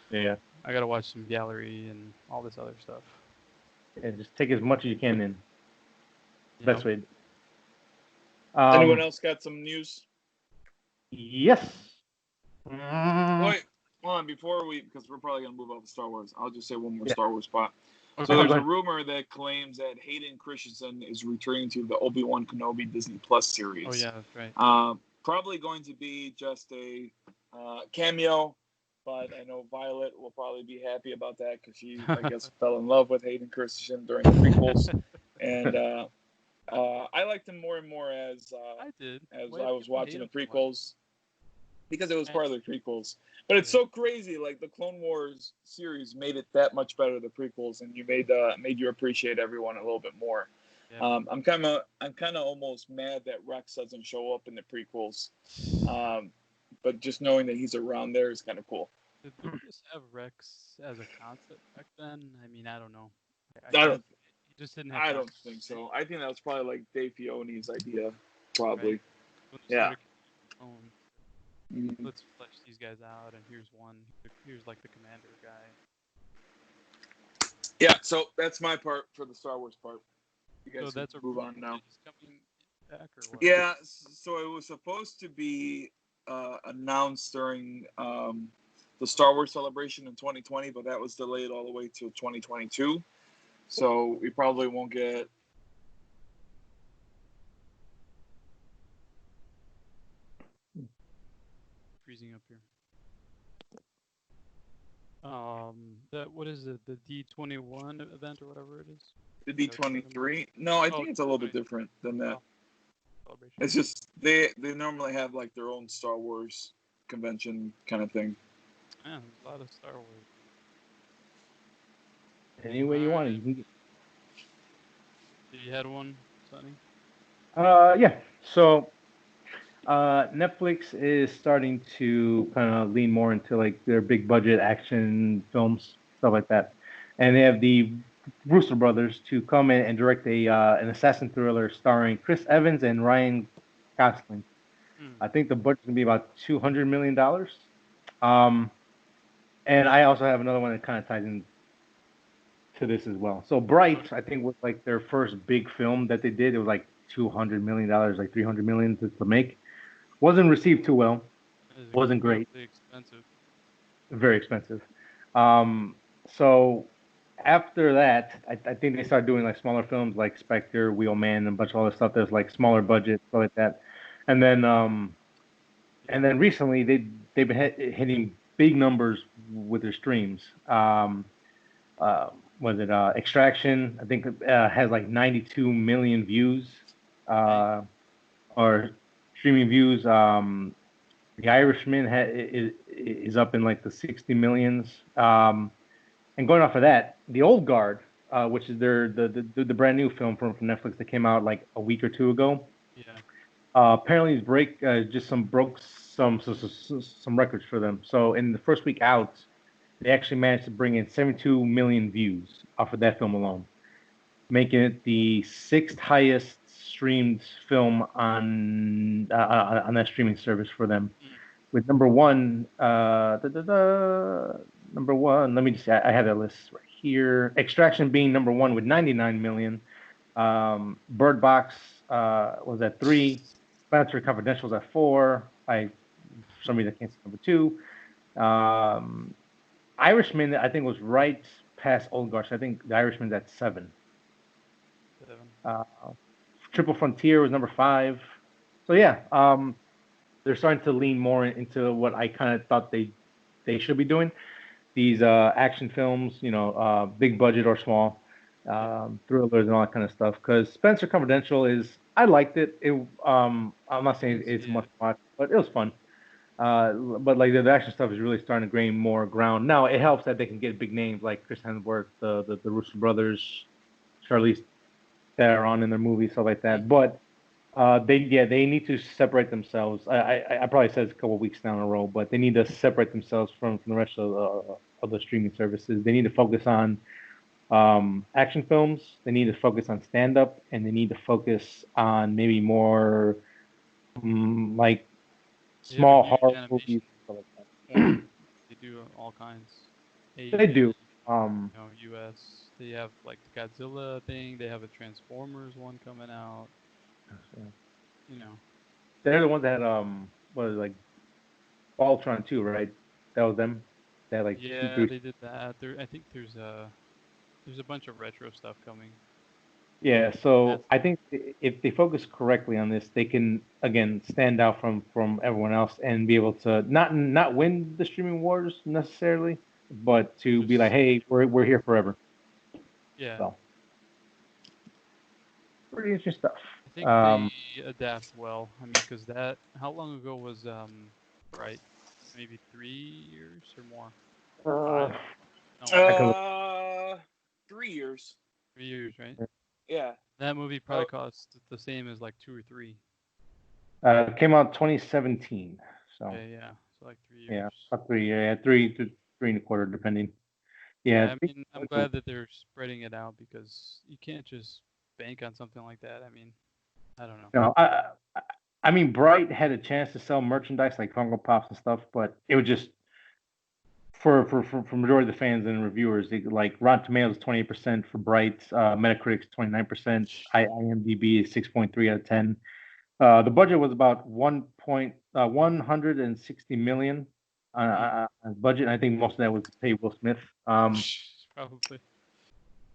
yeah, I gotta watch some gallery and all this other stuff. and just take as much as you can in. Yep. Best way. Anyone Um, else got some news? yes. Wait, hold on, before because we're probably gonna move off of Star Wars. I'll just say one more Yeah. Star Wars spot. So Okay. Go there's a ahead. rumor that claims that Hayden Christensen is returning to the Obi-Wan Kenobi Disney Plus Oh series. yeah, that's right. Probably going to be just a cameo, but I know Violet will probably be happy about that because she, I guess, fell in love with Hayden Christensen during the prequels, and I liked him more and more I did. as Why I do was people hate watching the him so much? prequels because it was Eh, part of the prequels. But it's Yeah. so crazy. Like the Clone Wars series made it that much better, the prequels, and you made you appreciate everyone a little bit more. Yeah. I'm kind of almost mad that Rex doesn't show up in the prequels. But just knowing that he's around there is kind of cool. Did Lucas have Rex as a concept back then? I mean, I don't know. I I kind of don't he just didn't have I time, don't think so. I think that was probably like Dave Filoni's idea, probably. right? When they Yeah. started going, Mhm. let's flesh these guys out, and here's one. Here's like the commander guy. Yeah. So that's my part for the Star Wars part. You So guys can that's a move rumor on now. that he's coming back or what? Yeah, so it was supposed to be announced during the Star Wars celebration in 2020, but that was delayed all the way to 2022. So we probably won't get. Freezing up here. That what is it? The D21 event or whatever it is? The Is that what you're talking about? D23. No, I Oh, think it's a little bit D20 different than that. oh, celebration. It's just they normally have like their own Star Wars convention kind of thing. Yeah, there's a lot of Star Wars. Any way All you want it, right. you can get. You had one, Sonny? Yeah. So Netflix is starting to kind of lean more into like their big budget action films, stuff like that, and they have the Russo brothers to come in and direct a an assassin thriller starring Chris Evans and Ryan Gosling. Hmm. I think the budget's gonna be about $200 million. Um, and I also have another one that kind of ties into this as well. So Bright, I think, was like their first big film that they did. It was like $200 million, like 300 million to make. Wasn't received too well. That is Wasn't great. incredibly expensive. Very expensive. Um, so after that, I think they started doing like smaller films like Spectre, Wheelman, and a bunch of other stuff that's like smaller budget, stuff like that. And then recently they've been hitting big numbers with their streams. Uh, was it Extraction? I think has like 92 million views, Dang. uh, or streaming views. The Irishman is up in like the 60 millions. And going off of that, The Old Guard, which is the brand new film from Netflix that came out like a week or two ago. Yeah. Apparently, it's just broke some records for them. So in the first week out, they actually managed to bring in 72 million views off of that film alone, making it the sixth highest streamed film on that streaming service for them. Mm. With number one. Let me just. I have that list right here. Extraction being number one with 99 million. Bird Box was at 3. Planetary Confidential was at 4. For some reason, I can't see number 2. Um, Irishman, I think, was right past Old Guard. So I think The Irishman's at 7. 7. Uh, Triple Frontier was number 5. So yeah, they're starting to lean more into what I kind of thought they should be doing. These action films, big budget or small, Yeah. thrillers and all that kind of stuff. Because Spencer Confidential I liked it. I'm not I saying didn't see it's it. much to watch, but it was fun. But like the action stuff is really starting to gain more ground. Now it helps that they can get big names like Chris Hemsworth, the Russo brothers, Charlize Theron in their movies, stuff like Mm. that. But they need to separate themselves. I probably said this a couple of weeks down in a row, but they need to separate themselves from the rest of the streaming services. They need to focus on action films. They need to focus on stand up, and they need to focus on maybe more like They have a small huge horror movies animation and stuff like arm. that. They do all kinds. They Asian, do. Um, US. They have like the Godzilla thing. They have a Transformers one coming out. You know. they're the ones that what is it, like Voltron too, right? That was them. They had like two, Yeah, three. they did that. I think there's a bunch of retro stuff coming. Yeah, That's so I think if they focus correctly on this, they can again stand out from everyone else and be able to not win the streaming wars necessarily, but to be like, just hey, we're here forever. yeah. So pretty interesting stuff. I think they Um, adapt well. I mean, because that how long ago was right? Maybe 3 years or more. uh, 5? No, I more. could, 3 years. 3 years, right? Yeah. That movie probably Oh, cost the same as like 2 or 3. came out 2017, so Okay, yeah. So like 3 yeah, years. about 3, yeah, three and a quarter depending. Yeah, Yeah, I mean, I'm glad that they're spreading it out because you can't just bank on something like that. I mean, I don't know. no, I mean, Bright had a chance to sell merchandise like Funko Pops and stuff, but it was just for majority of the fans and reviewers, like Rotten Tomatoes 28% for Bright, Metacritic's 29%, IMDb is 6.3 out of 10. The budget was about 160 million Hmm. budget. And I think most of that was to pay Will Smith. Probably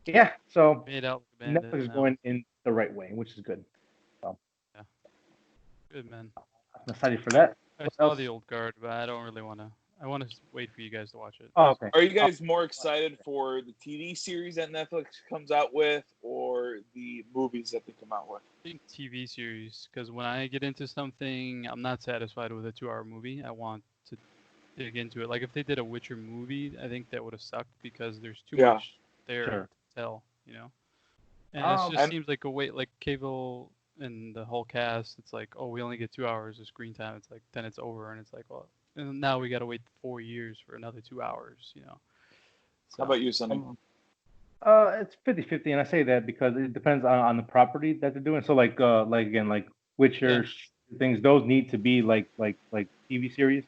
Yeah, so made out like a bandit Netflix is now. going in the right way, which is good. So Yeah, good man. I'm excited for that. I What saw the else? old guard, but I don't really want to. I want to wait for you guys to watch it. Oh, So okay. are you guys more excited for the TV series that Netflix comes out with, or the movies that they come out with? I think TV series, because when I get into something, I'm not satisfied with a 2-hour movie. I want to dig into it. Like if they did a Witcher movie, I think that would have sucked because there's too Yeah. much there Sure. to tell. You know. And it just And seems like a wait, like Cable and the whole cast. It's like, oh, we only get 2 hours of screen time. It's like then it's over, and it's like, well, and now we got to wait 4 years for another 2 hours. how So about you, Sonny? It's 50-50, and I say that because it depends on the property that they're doing. So like again, like Witcher things, those need to be like TV series.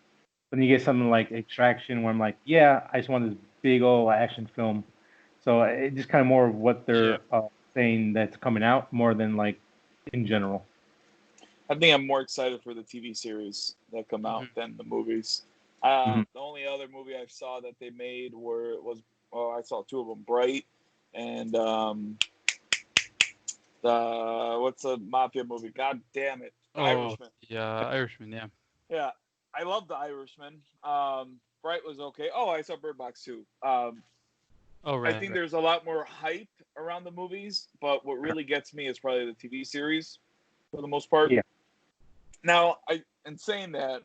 Then you get something like Extraction, where I'm like, yeah, I just want this big old action film. So it just kind of more of what yeah. they're saying that's coming out more than like in general. I think I'm more excited for the TV series that come out Hmm. than the movies. Mhm. The only other movie I saw that they made was I saw two of them, Bright and the what's the mafia movie? God damn it, The Oh, Irishman. yeah, Irishman. Yeah. Yeah, I love The Irishman. Bright was okay. Oh, I saw Bird Box too. Oh, I right, think right. there's a lot more hype around the movies, but what really gets me is probably the TV series for the most part. Yeah. Now, in saying that,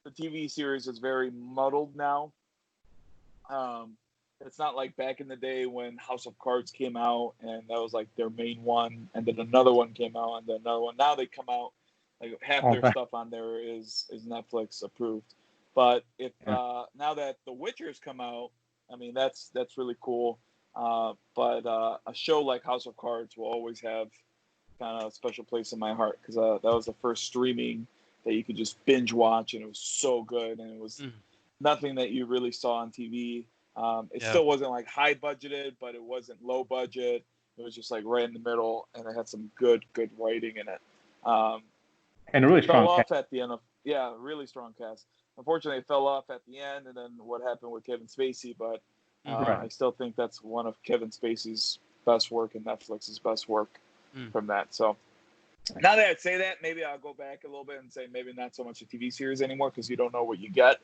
the TV series is very muddled now. Um, it's not like back in the day when House of Cards came out and that was like their main one, and then another one came out, and then another one. Now they come out like half All their right. stuff on there is Netflix approved. But if Yeah. now that The Witcher's come out, I mean that's really cool. But a show like House of Cards will always have kind of a special place in my heart because that was the first streaming that you could just binge watch, and it was so good, and it was Mm, nothing that you really saw on TV. It yeah. still wasn't like high budgeted, but it wasn't low budget. It was just like right in the middle, and it had some good writing in it. Um, And a really it fell strong cast. off at the end of really strong cast. Unfortunately, it fell off at the end, and then what happened with Kevin Spacey. But Hmm. I still think that's one of Kevin Spacey's best work and Netflix's best work Mm, from that. So now that I say that, maybe I'll go back a little bit and say maybe not so much a TV series anymore because you don't know what you get.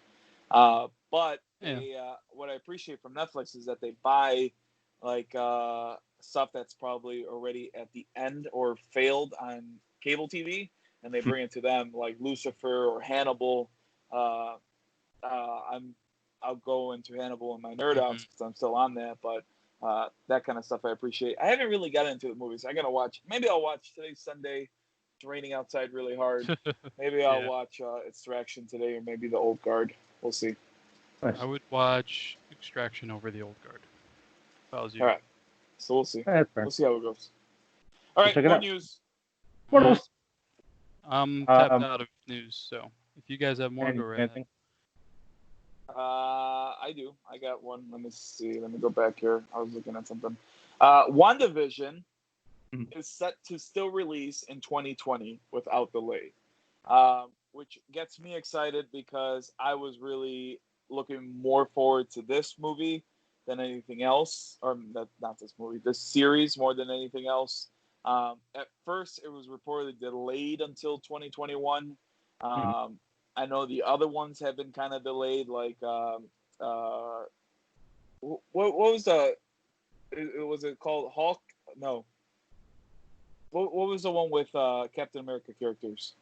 But yeah. what I appreciate from Netflix is that they buy like stuff that's probably already at the end or failed on cable TV, and they bring it to them, like Lucifer or Hannibal. Uh, I'm I'll go into Hannibal in my nerd Hmm. outs because I'm still on that, but that kind of stuff I appreciate. I haven't really gotten into the movies. I gotta watch. Maybe I'll watch today's Sunday. It's raining outside really hard. Maybe I'll Yeah. watch Extraction today, or maybe The Old Guard. We'll see. I Nice. would watch Extraction over The Old Guard if I was All you. right, so we'll see. That's fair. We'll see how it goes. All We'll right, check it more out. news. What All right. else? I'm tapped Um, out of news, so if you guys have more, go right ahead. anything? I do. I got one. Let me see. Let me go back here. I was looking at something. WandaVision Mhm. is set to still release in 2020 without delay, which gets me excited because I was really looking more forward to this movie than anything else, or not this movie, this series more than anything else. At first, it was reportedly delayed until 2021. Mhm. Um, I know the other ones have been kind of delayed, like what was was it called Hulk? No, what was the one with Captain America characters?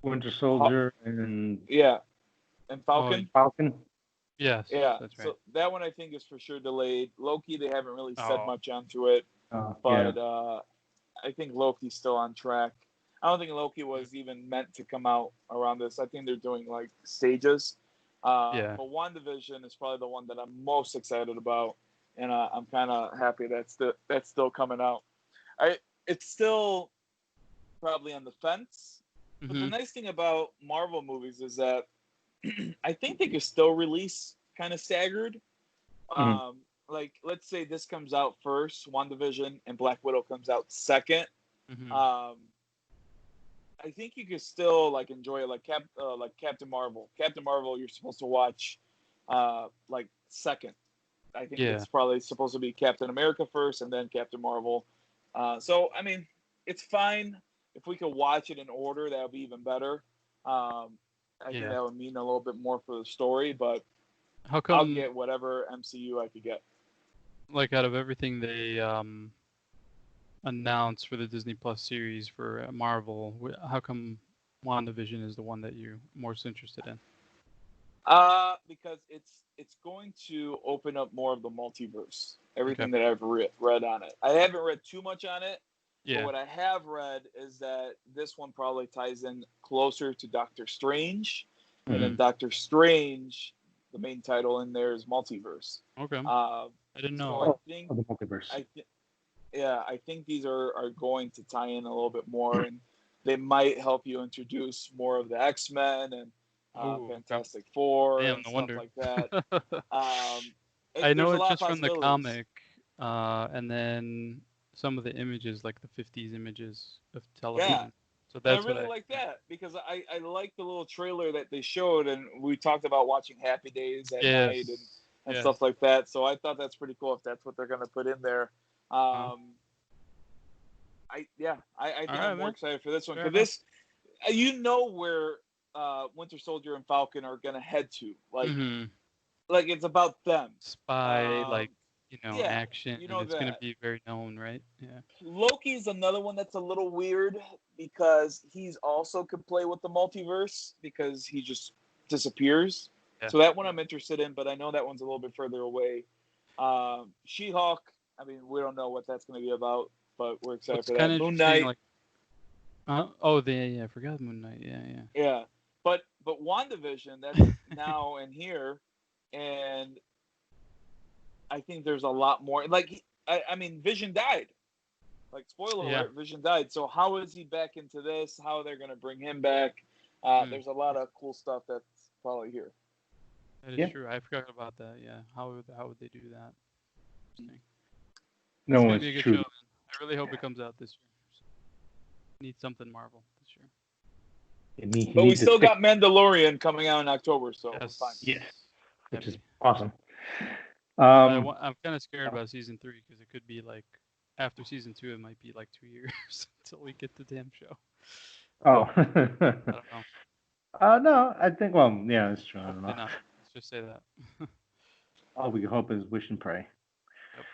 Winter Hulk, Soldier and yeah, and Oh, Falcon. Falcon. yes, Yeah, that's right. so that one I think is for sure delayed. Loki, they haven't really said Oh, much onto it, Yeah. but I think Loki's still on track. I don't think Loki mm, was even meant to come out around this. I think they're doing like stages. yeah, But WandaVision is probably the one that I'm most excited about, and I'm kind of happy that's still coming out. I It's still probably on the fence, but the hmm, nice thing about Marvel movies is that I think they could still release kind of staggered. Mhm. Like let's say this comes out first, WandaVision, and Black Widow comes out second. hmm, Um, I think you could still like enjoy it, like Captain Marvel. Captain Marvel, you're supposed to watch like second. I think yeah. it's probably supposed to be Captain America first, and then Captain Marvel. So I mean, it's fine if we could watch it in order. That would be even better. I think Yeah. that would mean a little bit more for the story, but How I'll come, get whatever MCU I could get. like, out of everything they announced for the Disney Plus series for Marvel, how come WandaVision is the one that you're most interested in? Because it's going to open up more of the multiverse. everything that I've read on it. I haven't read too much on it, Yeah. but what I have read is that this one probably ties in closer to Doctor Strange, and in Doctor Strange, the main title in there is Multiverse. Okay. I didn't know. So I think the multiverse. I think these are going to tie in a little bit more, and they might help you introduce more of the X-Men and Fantastic Four and stuff like that. I know there's a it lot just of from the possibilities. comic, and then some of the images, like the 50s images of television. Yeah. So And I that's really what like that because I like the little trailer that they showed, and we talked about watching Happy Days at night and stuff like that. So I thought that's pretty cool if that's what they're going to put in there. I think I'm more excited for this one because this, where Winter Soldier and Falcon are going to head to, like it's about them. spy, action, You know and it's going to that. be very known, right? Yeah. Loki's another one that's a little weird because he's also could play with the multiverse because he just disappears. Yeah. So that one I'm interested in, but I know that one's a little bit further away. She-Hulk, I mean, we don't know what that's going to be about, but we're excited for that. Moon Knight. I forgot Moon Knight. Yeah. Yeah. But WandaVision, that's now and here, and I think there's a lot more. Like, I mean, Vision died. Like, spoiler alert, Vision died. So how is he back into this? How they're going to bring him back? There's a lot of cool stuff that's probably here. That is true. I forgot about that. Yeah. How would they do that? No one's one's be a good true. show, I really hope it comes out this year. Need something Marvel this year. But we still got Mandalorian coming out in October, so it's fine. Yes, which is awesome. I'm kind of scared about season 3 because it could be like after season 2, it might be like 2 years until we get the damn show. Oh, I don't know. No, I think. Well, yeah, it's true. I don't know. Not. Let's just say that. All we can hope is wish and pray. Yep.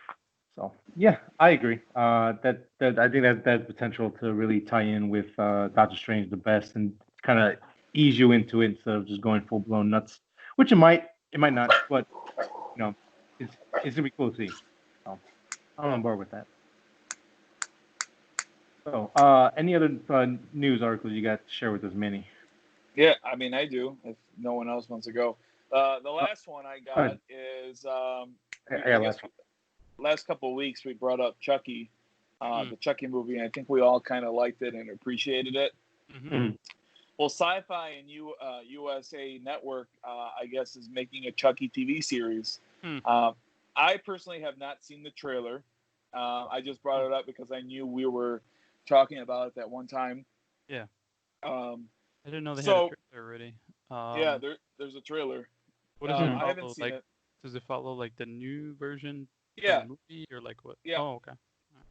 So yeah, I agree. That I think that potential to really tie in with Doctor Strange the best and kind of ease you into it instead of just going full blown nuts, which it might not, but it's gonna be cool to see. So I'm on board with that. So any other news articles you got to share with us, Manny? Yeah, I mean I do. If no one else wants to go, the last one I got is last couple of weeks we brought up Chucky, the Chucky movie, and I think we all kind of liked it and appreciated it. Mm-hmm. Well, Sci-Fi and USA Network, I guess, is making a Chucky TV series. I personally have not seen the trailer. I just brought it up because I knew we were talking about it that one time. Yeah. I didn't know they had a trailer already. Yeah, there's a trailer. What does it follow? I haven't seen it. Does it follow like the new version? Yeah. Of the movie or like what? Yeah. Oh, okay.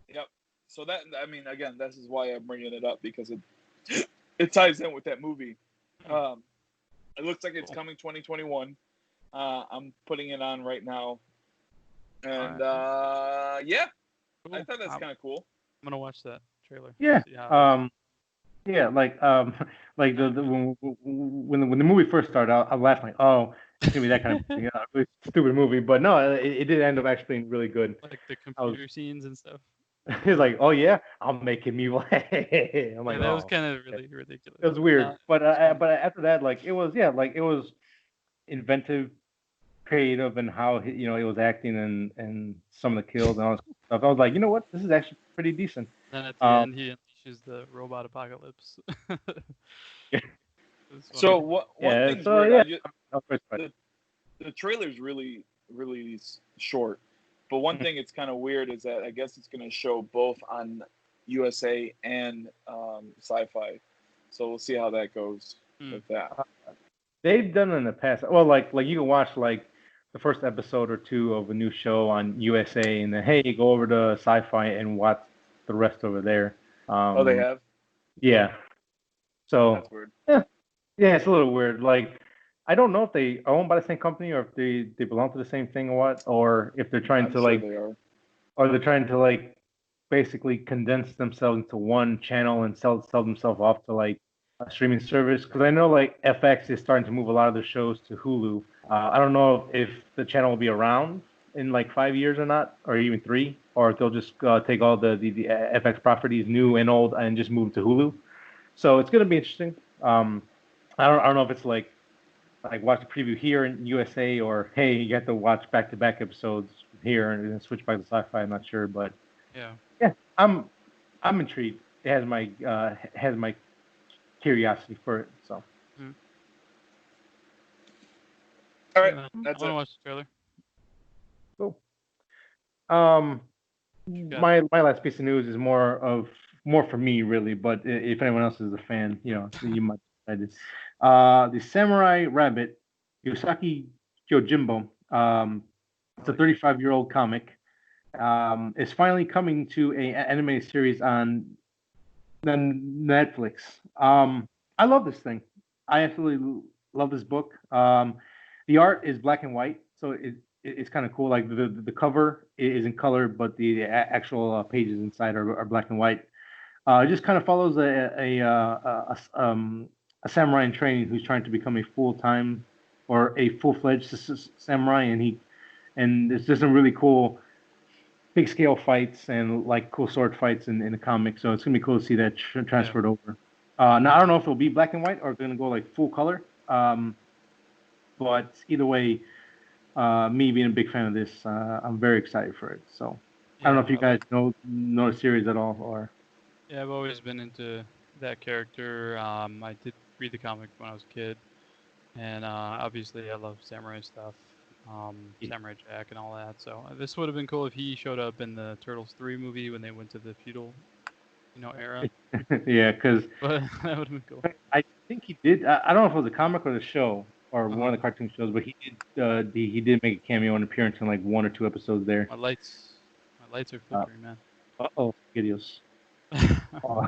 Yep. So that, I mean, again, this is why I'm bringing it up because it ties in with that movie. It looks like it's coming 2021. I'm putting it on right now, and yeah, cool. I thought that's kind of cool. I'm gonna watch that trailer. Yeah. Yeah, like when the movie first started, I laughed like, oh, it's gonna be that kind of really stupid movie. But no, it did end up actually being really good. Like the computer scenes and stuff. He's like, oh yeah, I'll make him evil. I'm like, that was kind of really ridiculous. It was weird, but after that, like it was inventive, creative, and how it was acting and some of the kills and all this stuff. I was like, you know what, this is actually pretty decent. Then at the end, he unleashes the robot apocalypse. So one thing's weird. The trailer's really, really short. But one thing it's kind of weird is that I guess it's going to show both on USA and Sci-Fi. So we'll see how that goes with that. They've done it in the past. Well, like you can watch like the first episode or two of a new show on USA, and then hey, you go over to Sci-Fi and watch the rest over there. They have? Yeah. So that's weird. Yeah, it's a little weird. Like, I don't know if they are owned by the same company or if they belong to the same thing or what, or if they're trying they're trying to like basically condense themselves into one channel and sell themselves off to like a streaming service. Because I know like FX is starting to move a lot of their shows to Hulu. I don't know if the channel will be around in like 5 years or not, or even 3, or if they'll just take all the FX properties, new and old, and just move to Hulu. So it's gonna be interesting. I don't know if it's like watch the preview here in USA, or hey, you have to watch back-to-back episodes here and then switch back to Sci-Fi. I'm not sure, but Yeah. yeah, I'm intrigued. It has my curiosity for it. So All right, Yeah, man. that's I want to it. watch the trailer. cool. Um, What you got? my last piece of news is more for me really, but if anyone else is a fan, you might decide this. The Samurai Rabbit, Usagi Yojimbo. It's a 35-year-old comic. Is finally coming to a animated series on Netflix. I love this thing. I absolutely love this book. The art is black and white, so it's kind of cool. Like the cover is in color, but the actual pages inside are black and white. It just kind of follows a samurai in training who's trying to become a full-time or a full-fledged samurai, and it's just some really cool big scale fights and like cool sword fights in the comic. So it's gonna be cool to see that transferred over. Now I don't know if it'll be black and white or gonna go like full color. But either way, me being a big fan of this, I'm very excited for it. So I don't know if you guys know the series at all, or Yeah, I've always been into that character. I did read the comic when I was a kid, and obviously I love samurai stuff, Samurai Jack and all that. So this would have been cool if he showed up in the Turtles 3 movie when they went to the feudal, era. yeah, because But that would have been cool. I think he did. I don't know if it was a comic or the show or one Uh-huh. of the cartoon shows, but he did make a cameo and appearance in like 1 or 2 episodes there. My lights are flickering, man. Uh-oh, videos. If Oh.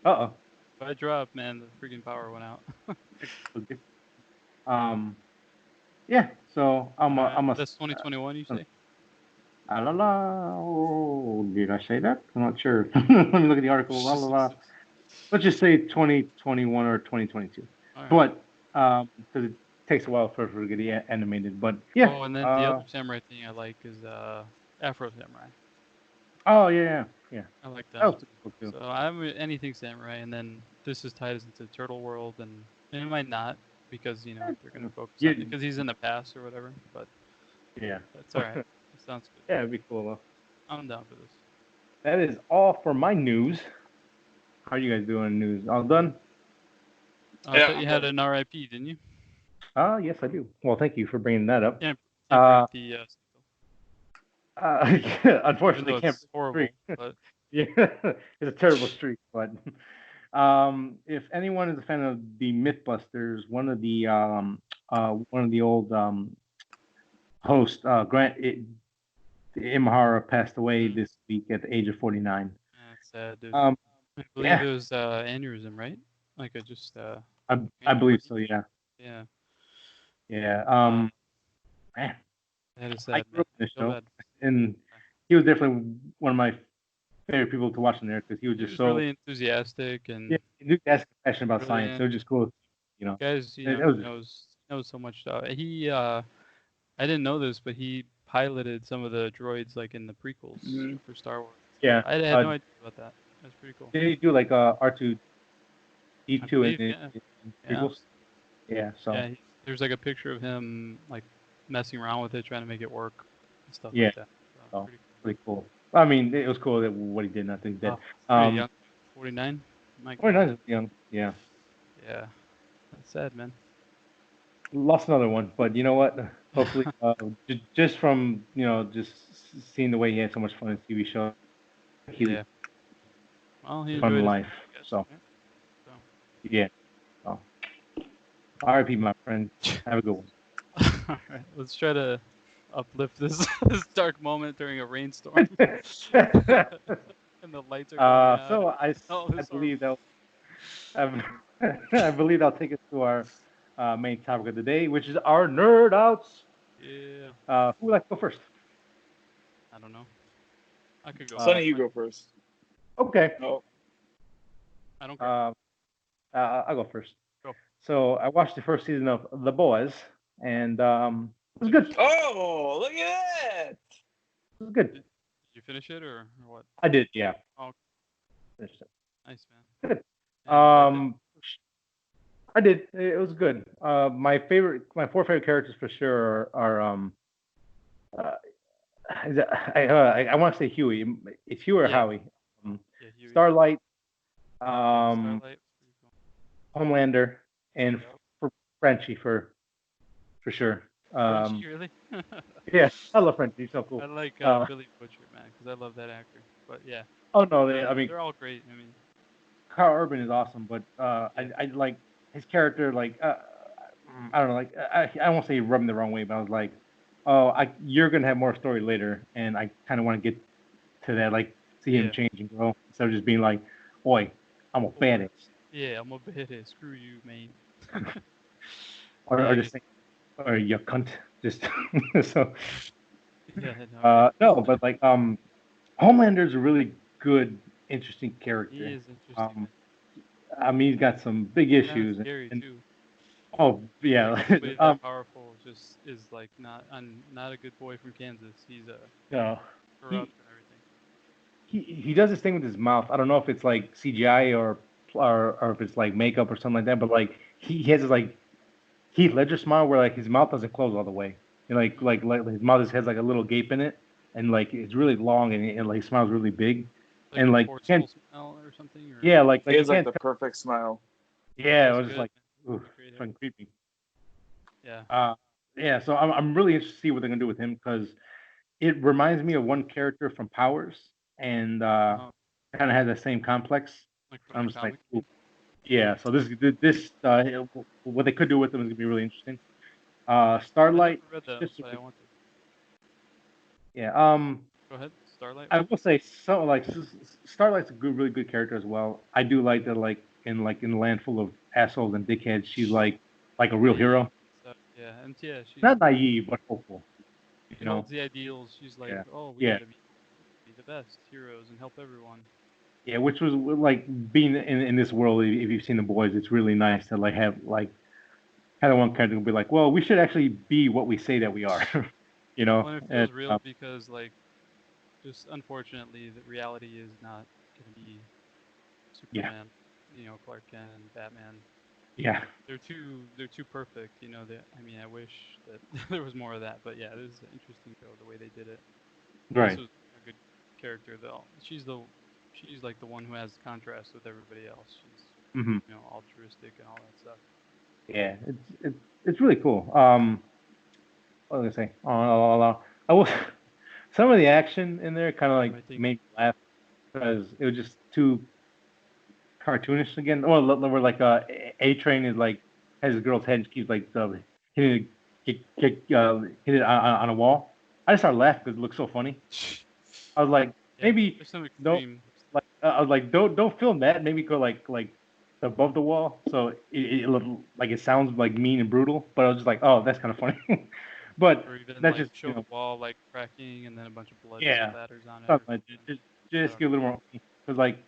Uh-oh. I drop, man, the freaking power went out. Okay. Yeah, so I'm a That's 2021, you say? la la. Oh, did I say that? I'm not sure. Let me look at the article. La la la. Let's just say 2021 or 2022. All right. But because it takes a while for it to get animated. But yeah. Oh, and then the other samurai thing I like is Afro Samurai. Oh yeah. I like That them. was cool too. So I'm anything samurai, and then this is tied into Turtle World, and it might not because they're gonna focus on because he's in the past or whatever. But yeah, that's all right. It sounds good. Yeah, it'd be cool though. I'm down for this. That is all for my news. How are you guys doing? News all done? I thought you had an RIP, didn't you? Yes, I do. Well, thank you for bringing that up. Can't break the unfortunately, can't. it's horrible, but yeah, it's a terrible streak. But if anyone is a fan of the MythBusters, one of the old hosts, Grant Imahara, passed away this week at the age of 49. that's sad, dude. Um, I believe it was aneurysm, right? Like I just I believe so. Yeah. Yeah. Yeah. Man, That is I sad, grew up man. in the show, Bad. and he was definitely one of my favorite people to watch in there because he was He just was so really enthusiastic and he knew to ask a question about science. brilliant. So it was just cool, Guys, It was knows so much stuff. He I didn't know this, but he piloted some of the droids like in the prequels for Star Wars. yeah. I had no idea about that. That's pretty cool. Did he do like R2D2 in prequels? Yeah. So yeah, there's like a picture of him like messing around with it, trying to make it work and stuff yeah. like that. So, Pretty cool. I mean, it was cool that what he did. Not that he's dead. Pretty young, 49. My 49 is young. Yeah. Yeah, that's sad, man. Lost another one, but you know what? Hopefully, just from just seeing the way he had so much fun in TV show, Yeah. Well, he fun enjoyed life. I guess, So right? yeah. So RIP, my friend. Have a good one. All right, let's try to uplift this this dark moment during a rainstorm, and the lights are going out. So I believe that I believe that'll take us to our main topic of the day, which is our nerd outs. Yeah. Who would like to go first? I don't know. I could go. Sonny, you go first. Okay. No. I don't care. I'll go first. Go. So I watched the first season of The Boys, and It was good. Oh, look at that! It was good. Did you finish it or what? I did, yeah. Oh, Finished it. nice, man. Good. Yeah, you liked I did. It was good. My four favorite characters for sure are uh, I want to say Huey. It's Huey or Yeah. Howie. Yeah, Huey. Starlight, Yeah, Starlight. Pretty cool. Homelander, and Yep. for Frenchie for sure. Frenchie, really? Yeah, I love Frenchie. He's so cool. I like Billy Butcher, man, because I love that actor. But yeah, Oh no, I mean they're all great. I mean, Carl Urban is awesome, but yeah. I like his character. Like I don't know, like I won't say he rubbed me the wrong way, but I was like, oh, you're gonna have more story later, and I kind of want to get to that, like see him Yeah. change and grow instead of just being like, "Oi, I'm a badass," Yeah, I'm a badass. Screw you, man. or Yeah, just think, or you cunt, just so. yeah, no, No, but like Homelander's a really good, interesting he character. is interesting, man. I mean, he's got some big Kind of issues, scary and too. oh yeah, Like somebody that powerful just is like not a good boy from Kansas. He's no, corrupt and everything. he does this thing with his mouth. I don't know if it's like CGI or if it's like makeup or something like that, but like he has this like Heath Ledger smile where like his mouth doesn't close all the way. And like his mouth just has like a little gape in it, and like it's really long, and like he smiles really big, Like and a like you can't, forceful smell or something, or yeah, like He you has like can't the tell. perfect smile. Yeah, it he's was just good. like, ooh, Great fucking actor. creepy. Yeah. Yeah, so I'm really interested to see what they're gonna do with him because it reminds me of one character from Powers, and kind of has that same complex. Like So from I'm the just like, comic. ooh. Yeah. So this what they could do with him is gonna be really interesting. I never Starlight, read that, just but I want to. yeah. Go ahead, Starlight. I will say so. Like Starlight's a good, really good character as well. I do like that. Like in a land full of assholes and dickheads, she's like a real Naive hero. stuff. Yeah, and yeah, she's Not naive, but hopeful. she You know. holds the ideals. She's like, Yeah. oh, we Yeah. gotta be the best heroes and help everyone. Yeah. Which was like being in this world. If you've seen the boys, it's really nice to like have like kind of one character be like, well, we should actually be what we say that we are. You know. Well, and it And, feels real because like just unfortunately the reality is not gonna be yeah. Superman, Clark Kent and Batman. Yeah. They're too perfect. I mean, I wish that there was more of that, but yeah, this is an interesting show the way they did it. And this Right. was a good character though. She's like the one who has contrast with everybody else. She's Hmm. altruistic and all that stuff. Yeah. It's really cool. What was I gonna say? I will. Some of the action in there kind of like I think made me laugh because it was just too cartoonish again. Or where like A Train is like has his girl's head and keeps like hitting hit it on a wall. I just started laughing because it looked so funny. I was like, yeah, maybe there's some don't extreme. like. I was like, don't film that. Maybe go like above the wall, so it looked like it sounds like mean and brutal. But I was just like, oh, that's kind of funny. But Or even that's like just show the wall like cracking and then a bunch of blood yeah, splatters on it or something like something. just get a little more because like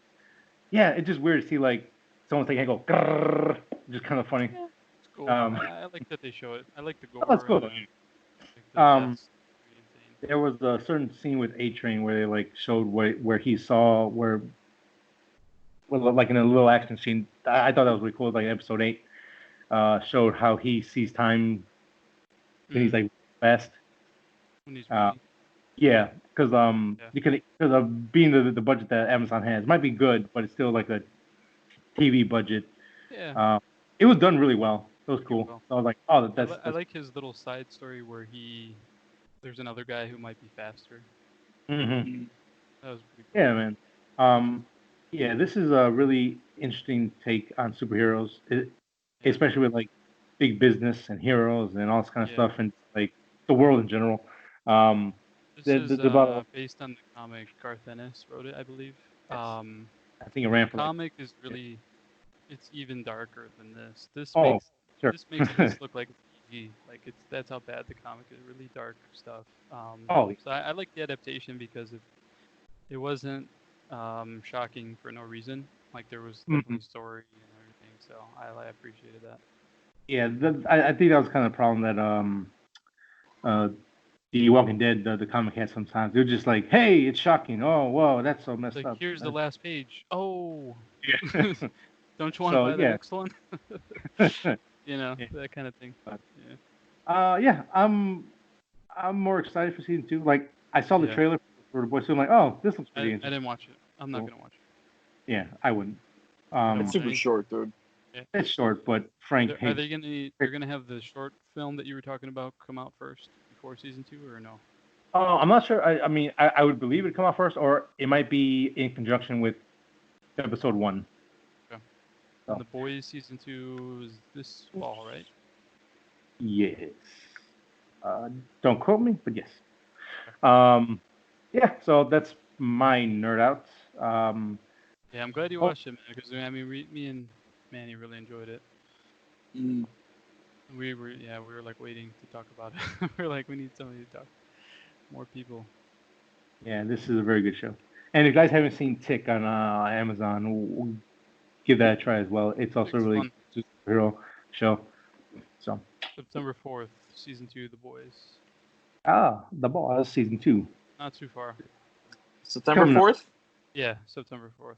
yeah, it's just weird to see like someone take and go grrr, just kind of funny. Yeah, it's cool. Um, I like that they show it. I like the oh, that's gore and cool. the Um, deaths. Pretty insane. there was a certain scene with A Train where they like showed where he saw where well, like in a little action scene. I thought that was really cool. Like episode 8 showed how he sees time and he's like fast. When he's Uh, reading. yeah, because Yeah. because of being the budget that Amazon has might be good, but it's still like a TV budget. Yeah. Uh, it was done really well. It was Pretty cool. well. So I was like, oh, I that's like his little side story where there's another guy who might be faster. hmm That was pretty cool. yeah, man. Um, yeah, this is a really interesting take on superheroes, Yeah. especially with like big business and heroes and all this kind of Yeah. stuff, and like the world in general. Um, This is the about based on the comic. Garth Ennis wrote it, I believe. yes, Um, I think it and the ran for like comic is really it's even darker than this. oh sure This makes this look like PG. Like that's how bad the comic is. Really dark stuff. oh So I like the adaptation because it wasn't shocking for no reason. Like there was mhm. definitely story and everything. So I appreciated that. Yeah, I think that was kind of the problem that the Walking Dead, the comic has sometimes. They're just like, hey, it's shocking. Oh, whoa, that's so messed Like, up. here's the last page. Oh, Yeah. don't you want to So buy the yeah. next one? You know, Yeah. that kind of thing. But, Yeah. yeah, I'm more excited for season 2. Like I saw the Yeah. trailer for the boys, so I'm like, oh, this looks I pretty interesting. didn't watch it. I'm not Cool. gonna watch it. Yeah, I wouldn't. I don't It's want super any. short, dude. Yeah. It's short, but Frank Are hates. they gonna? They're gonna have the short film that you were talking about come out first before season 2, or no? Oh, I'm not sure. I mean, I would believe it'd come out first, or it might be in conjunction with episode 1. Okay. So. And the boys season 2 is this fall, right? Yes. Don't quote me, but yes. Okay. Yeah. So that's my nerd out. Yeah, I'm glad you watched it, man. Because I mean, me and Manny really enjoyed it. Mm. We were like waiting to talk about it. We are like, we need somebody to talk. More people. Yeah, this is a very good show. And if you guys haven't seen Tick on Amazon, give that a try as well. It's also a It's really fun. good superhero show. So, September 4th, season 2, The Boys. The Boss season 2. Not too far. September Coming up. 4th? Yeah, September 4th.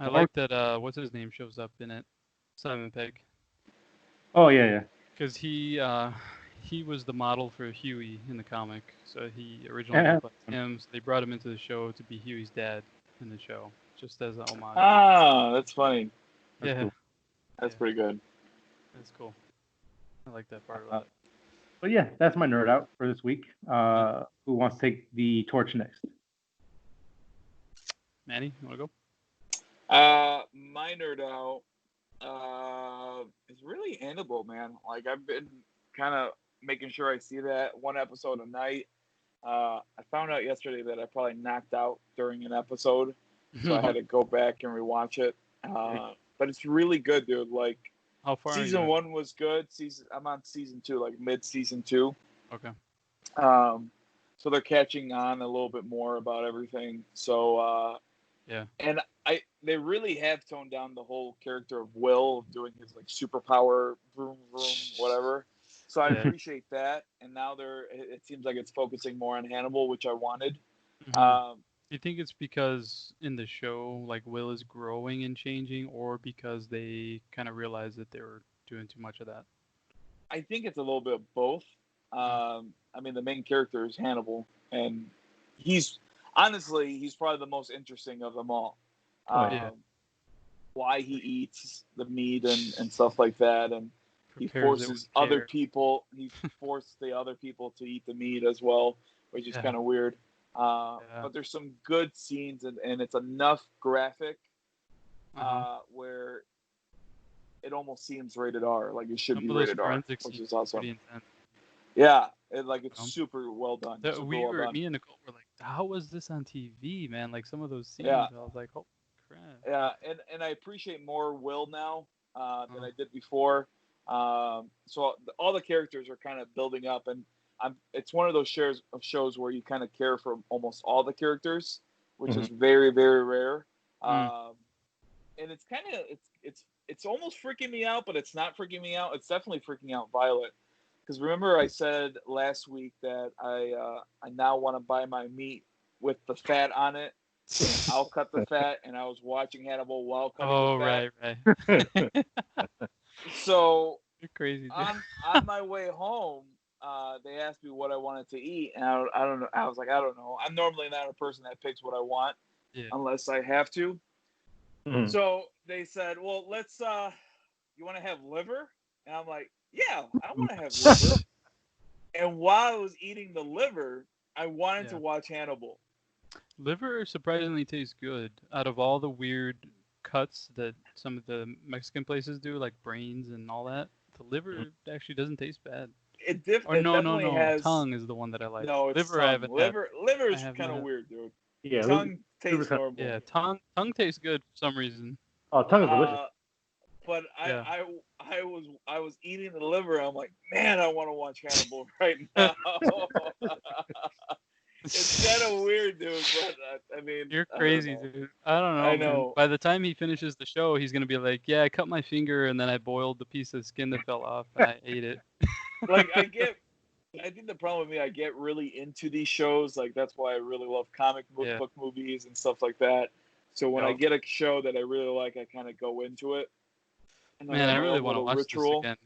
I Or- like that. What's his name shows up in it? Simon Pegg. Oh yeah. Because he was the model for Huey in the comic, so he originally looked like him. So they brought him into the show to be Huey's dad in the show, just as an homage. Ah, that's funny. That's yeah, cool. That's Yeah. pretty good. That's cool. I like that part about it. But yeah, that's my nerd out for this week. Who wants to take the torch next? Manny, you want to go? My nerd out is really Hannibal, man. Like I've been kind of making sure I see that one episode a night. I found out yesterday that I probably knocked out during an episode, so I had to go back and rewatch it. But it's really good, dude. Like How far are season you? 1 was good. I'm on season 2, like mid season 2. Okay. So they're catching on a little bit more about everything. So Yeah. and they really have toned down the whole character of Will doing his like superpower vroom vroom whatever. So I Yeah. appreciate that. And now it seems like it's focusing more on Hannibal, which I wanted. Do you think it's because in the show, like Will is growing and changing, or because they kind of realized that they were doing too much of that? I think it's a little bit of both. I mean, the main character is Hannibal, and he's probably the most interesting of them all. Yeah. Why he eats the meat and stuff like that, and he Prepares it forces with other care. people. He forced the other people to eat the meat as well, which is Yeah. kind of weird. But there's some good scenes, and it's enough graphic where it almost seems rated R, like it should Some be of those rated R, forensics which scenes is are awesome. pretty intense. Yeah, it's super well done. Super well done. Me and Nicole were like, how was this on TV, man? Like some of those scenes, Yeah. I was like, oh crap. Yeah, and I appreciate more Will now than I did before. So all the characters are kind of building up, and it's one of those shows where you kind of care for almost all the characters, which is very, very rare. And it's kind of it's almost freaking me out, but it's not freaking me out. It's definitely freaking out Violet. Because remember, I said last week that I now want to buy my meat with the fat on it. I'll cut the fat, and I was watching Hannibal while cutting the fat. Right. So You're crazy, dude. on my way home, they asked me what I wanted to eat, and I don't know. I was like, I don't know. I'm normally not a person that picks what I want unless I have to. So they said, well, let's. You want to have liver? And I'm like, yeah, I want to have liver. And while I was eating the liver, I wanted to watch Hannibal. Liver surprisingly tastes good. Out of all the weird cuts that some of the Mexican places do, like brains and all that, the liver actually doesn't taste bad. It definitely has. Tongue is the one that I like. No, it's liver. tongue. I haven't Liver is had. kind of weird, dude. Yeah, tongue tastes normal. Yeah, tongue tastes good for some reason. Oh, tongue is delicious. But I was eating the liver. I'm like, man, I want to watch Hannibal right now. It's kind of weird, dude. But I mean, you're crazy, dude. I don't know. I know. Man. By the time he finishes the show, he's gonna be like, yeah, I cut my finger and then I boiled the piece of skin that fell off and I ate it. Like I get I think the problem with me, I get really into these shows. Like that's why I really love comic Yeah. book movies and stuff like that. So when I Yeah. get a show that I really like, I kind of go into it. And Man, I have my really own want to little watch ritual. this again.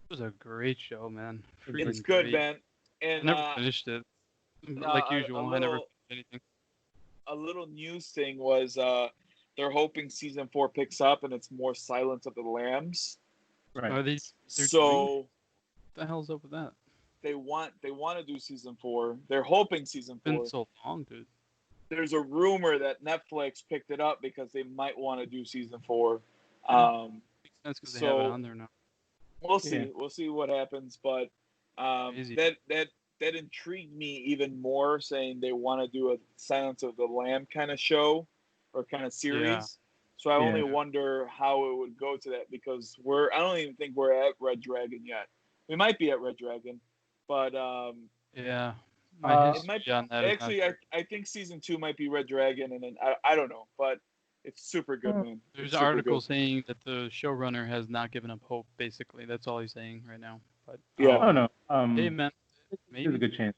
It was a great show, man. It's Freaking good, great. man. I And never finished it. Like a usual, I never little finished anything. news thing was they're hoping season 4 picks up and it's more Silence of the Lambs. Right. Are they're doing? So What the hell's up with that? they want to do season 4. They're hoping season It's been 4. so long, dude. There's a rumor that Netflix picked it up because they might want to do season 4. Makes sense because they have it So on there now. we'll see. Yeah. We'll see what happens, but Crazy. that intrigued me even more, saying they want to do a Silence of the Lamb kind of show or kind of series. Yeah. So I Yeah. only wonder how it would go to that, because I don't even think we're at Red Dragon yet. We might be at Red Dragon, but Yeah. My it might history on that is not actually. very. I think season 2 might be Red Dragon, and then I don't know, but it's super good, man. There's It's an super article good. saying that the showrunner has not given up hope. Basically, that's all he's saying right now. But Yeah. Oh no. hey, man, There's a maybe good chance.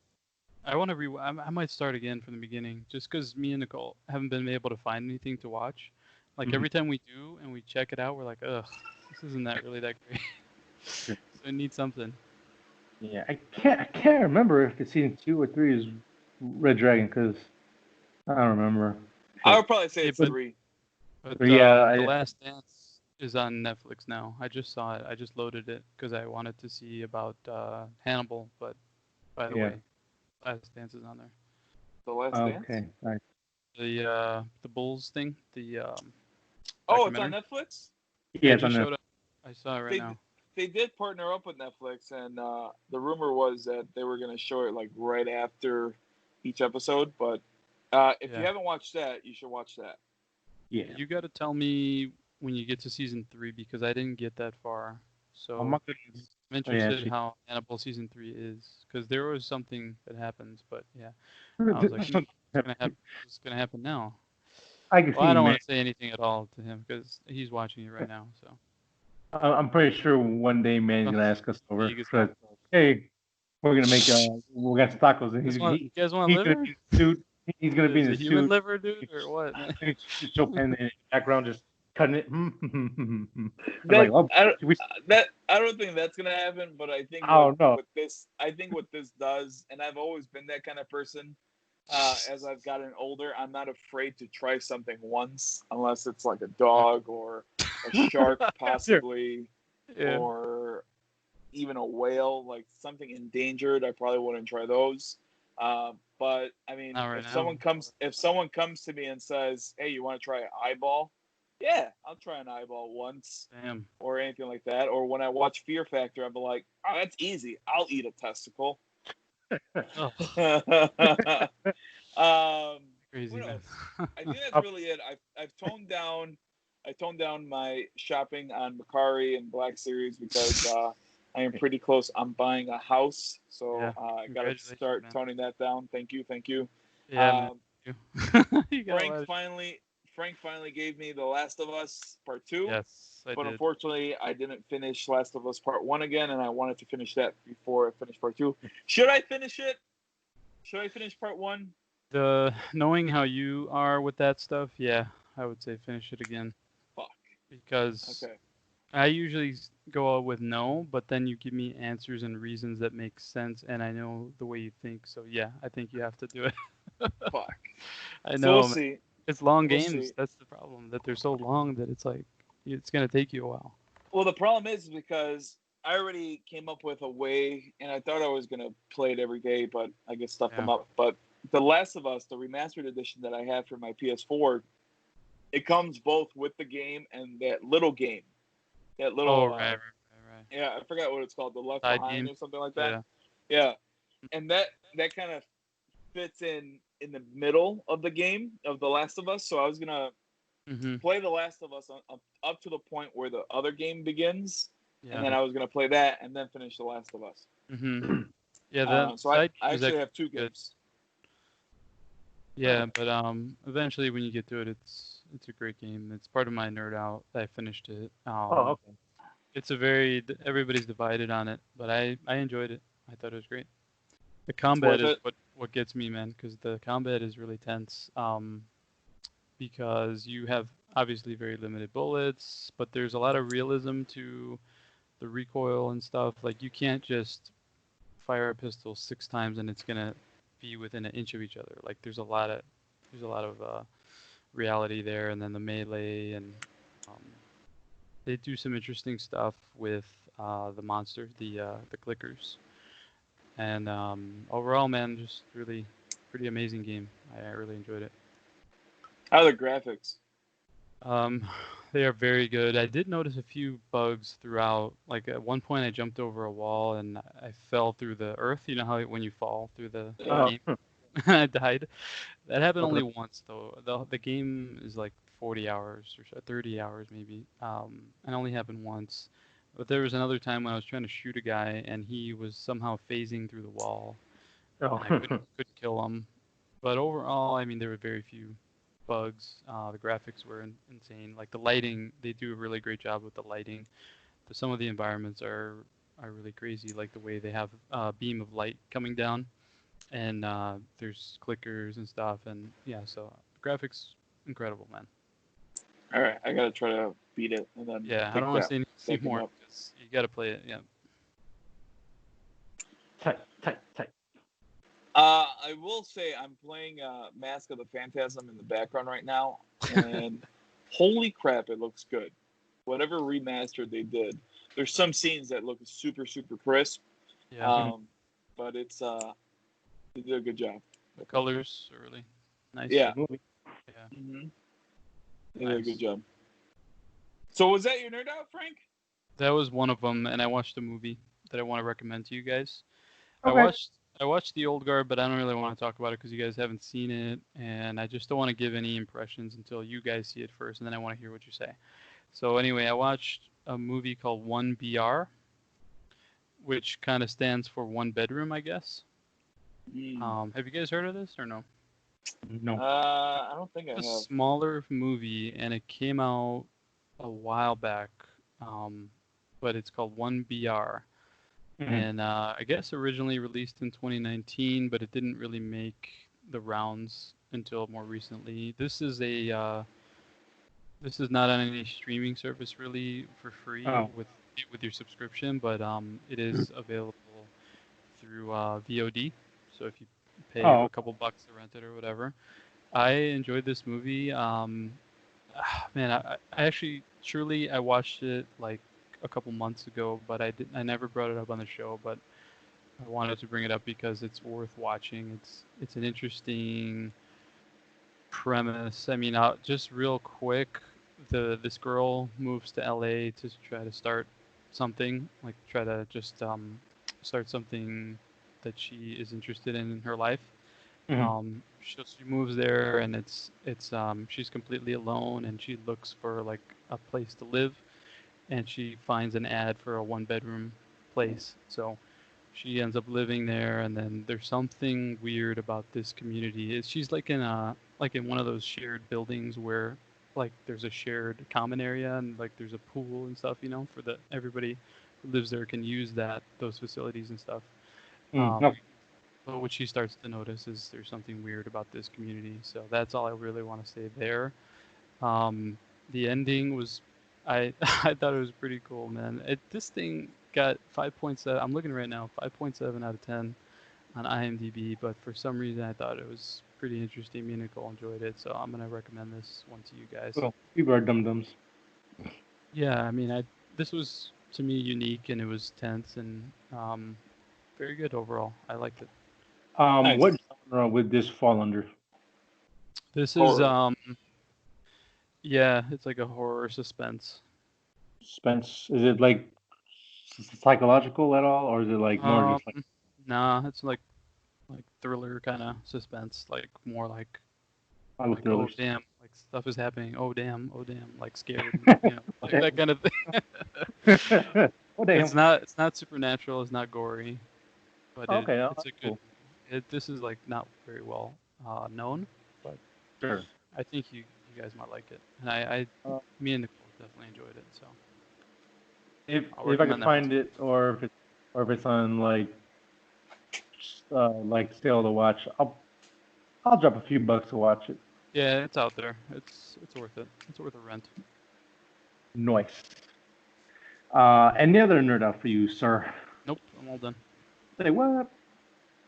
I want to I might start again from the beginning, just because me and Nicole haven't been able to find anything to watch. Like Mhm. every time we do and we check it out, we're like, ugh, this isn't that really that great. Sure. So I need something. Yeah, I can't remember if it's season 2 or 3 is Red Dragon because I don't remember. I would probably say Hey, it's but 3. but Yeah, The Last Dance is on Netflix now. I just saw it. I just loaded it because I wanted to see about Hannibal. But by the Yeah. way, Last Dance is on there. The Last Dance. Okay. All right. The Bulls thing. Oh, it's on Documentary. Netflix. Yeah, It it's on just there. showed up. I saw it right They now. they did partner up with Netflix, and the rumor was that they were going to show it like right after each episode. But if you Yeah. haven't watched that, you should watch that. Yeah. You got to tell me when you get to season 3 because I didn't get that far. So I'm not I'm Oh, yeah, interested actually. how Hannibal season 3 is because there was something that happens, but yeah, I was like, what's gonna happen? What's gonna happen now? I can Well, see I you, don't man. want to say anything at all to him because he's watching it right now. So I'm pretty sure one day man's Ugh, gonna ask us over. Vegas But, hot dog. hey, we're gonna make we got tacos, and You guys want he's gonna liver? be in the suit. He's gonna be in Is the it human suit. liver, dude, or what? Chopin in the background just cutting it. I'm like, That oh, we, I don't think that's gonna happen. But I think oh no. what this does, and I've always been that kind of person. As I've gotten older, I'm not afraid to try something once, unless it's like a dog or a shark, possibly, Yeah. or even a whale, like something endangered. I probably wouldn't try those. But I mean, Not right if now. someone comes to me and says, "Hey, you want to try an eyeball?" Yeah, I'll try an eyeball once, Damn. or anything like that. Or when I watch Fear Factor, I'll be like, "Oh, that's easy. I'll eat a testicle." Oh, crazy, What man. else? I think that's really it. I've toned down. I toned down my shopping on Macari and Black Series because I am pretty close. I'm buying a house, so Yeah. I got to Congratulations, start man. toning that down. Thank you, thank you. Yeah, man. Um, You got a lot of- Frank finally gave me The Last of Us Part 2. Yes, I But did. unfortunately, I didn't finish Last of Us Part 1 again, and I wanted to finish that before I finished Part 2. Should I finish it? Should I finish Part 1? Knowing how you are with that stuff, yeah, I would say finish it again Fuck. because Okay. I usually go out with no, but then you give me answers and reasons that make sense, and I know the way you think. So yeah, I think you have to do it. Fuck. I So know, we'll man. see. It's long We'll games. see. That's the problem. That they're so long that it's like it's gonna take you a while. Well, the problem is because I already came up with a way, and I thought I was gonna play it every day, but I get stuff them Yeah. up. But The Last of Us, the remastered edition that I have for my PS4, it comes both with the game and that little game. That little, Oh, right. yeah, I forgot what it's called, the Left Side Behind game. or something like that. Yeah. Yeah, and that kind of fits in the middle of the game of The Last of Us. So I was gonna Mhm. play The Last of Us up to the point where the other game begins, and Yeah. then I was gonna play that and then finish The Last of Us. Mhm. Yeah. That So I side game is actually have two good. games. Yeah, but eventually when you get to it, it's a great game. It's part of my nerd out. I finished it. Oh, okay. It's everybody's divided on it, but I enjoyed it. I thought it was great. The combat is worth what gets me, man, because the combat is really tense. Because you have obviously very limited bullets, but there's a lot of realism to the recoil and stuff. Like you can't just fire a pistol 6 times and it's gonna be within an inch of each other. Like there's a lot of reality there, and then the melee, and um, they do some interesting stuff with the monster, the clickers, and overall, man, just really pretty amazing game. I really enjoyed it. How are the graphics? Um, they are very good. I did notice a few bugs throughout. Like at one point, I jumped over a wall and I fell through the earth. You know how when you fall through the Oh, game, I died. That happened okay. only once though. The game is like 40 hours or so, 30 hours maybe. And only happened once. But there was another time when I was trying to shoot a guy and he was somehow phasing through the wall Oh. and I couldn't kill him. But overall, I mean, there were very few bugs. The graphics were insane. Like the lighting, they do a really great job with the lighting. But some of the environments are really crazy. Like the way they have a beam of light coming down, and there's clickers and stuff. And yeah, so graphics incredible, man. All right, I gotta try to beat it and then Yeah, I pick don't want to that say anything second more up. because you got to play it. Yeah. Tight, tight, tight. I will say I'm playing Mask of the Phantasm in the background right now, and holy crap, it looks good. Whatever remastered they did, there's some scenes that look super super crisp, Yeah. but it's they did a good job. The colors are really nice. Yeah, Movie. Yeah. they did a Nice. good job. So was that your nerd out, Frank? That was one of them, and I watched a movie that I want to recommend to you guys. I Okay. watched the old guard, but I don't really want to talk about it because you guys haven't seen it, and I just don't want to give any impressions until you guys see it first, and then I want to hear what you say. So anyway, I watched a movie called 1BR, which kind of stands for one bedroom, I guess. Have you guys heard of this or no? No. I don't think I It's a have. smaller movie, and it came out a while back, um, but it's called 1BR. Mhm. And I guess originally released in 2019, but it didn't really make the rounds until more recently. This is not on any streaming service really for free Oh. with your subscription, but it is available through VOD. So if you pay Oh. a couple bucks to rent it or whatever, I enjoyed this movie. Man, I actually truly I watched it like a couple months ago, but I never brought it up on the show, but I wanted to bring it up because it's worth watching. It's an interesting premise. I mean, just real quick, this girl moves to LA to try to start something, like try to just start something that she is interested in her life. Mhm. She moves there, and it's she's completely alone, and she looks for like a place to live, and she finds an ad for a one-bedroom place. So she ends up living there, and then there's something weird about this community. She's like in one of those shared buildings where like there's a shared common area and like there's a pool and stuff, you know, for the everybody who lives there can use those facilities and stuff. Um, Okay. but what she starts to notice is there's something weird about this community. So that's all I really want to say there. Um, the ending was, I I thought it was pretty cool, man. This thing got 5.7. I'm looking right now, 5.7 out of 10 on IMDb. But for some reason, I thought it was pretty interesting. Me and Nicole enjoyed it, so I'm gonna recommend this one to you guys. Well, people are dum dums. Yeah, I mean, this was to me unique and it was tense and very good overall. I liked it. Nice. What genre would this fall under? This is Horror. yeah, it's like a horror suspense. Suspense? Is it like psychological at all, or is it like more Um, just like nah, it's like thriller kind of suspense, like more I love like oh thrillers? damn, like stuff is happening. Oh damn, like scared, like Okay. that kind of thing. Oh damn. It's not supernatural, it's not gory, but Okay, it's that's a good. cool. This is like not very well known, but Sure. I think you guys might like it, and I Uh, me and Nicole definitely enjoyed it, so if I'll if I could recommend that one find to you. it, or if it's on like like sale to watch, I'll drop a few bucks to watch it. Yeah, it's out there. It's worth it. It's worth a rent. Nice. Any other nerd out for you, sir? Nope, I'm all done. Say what?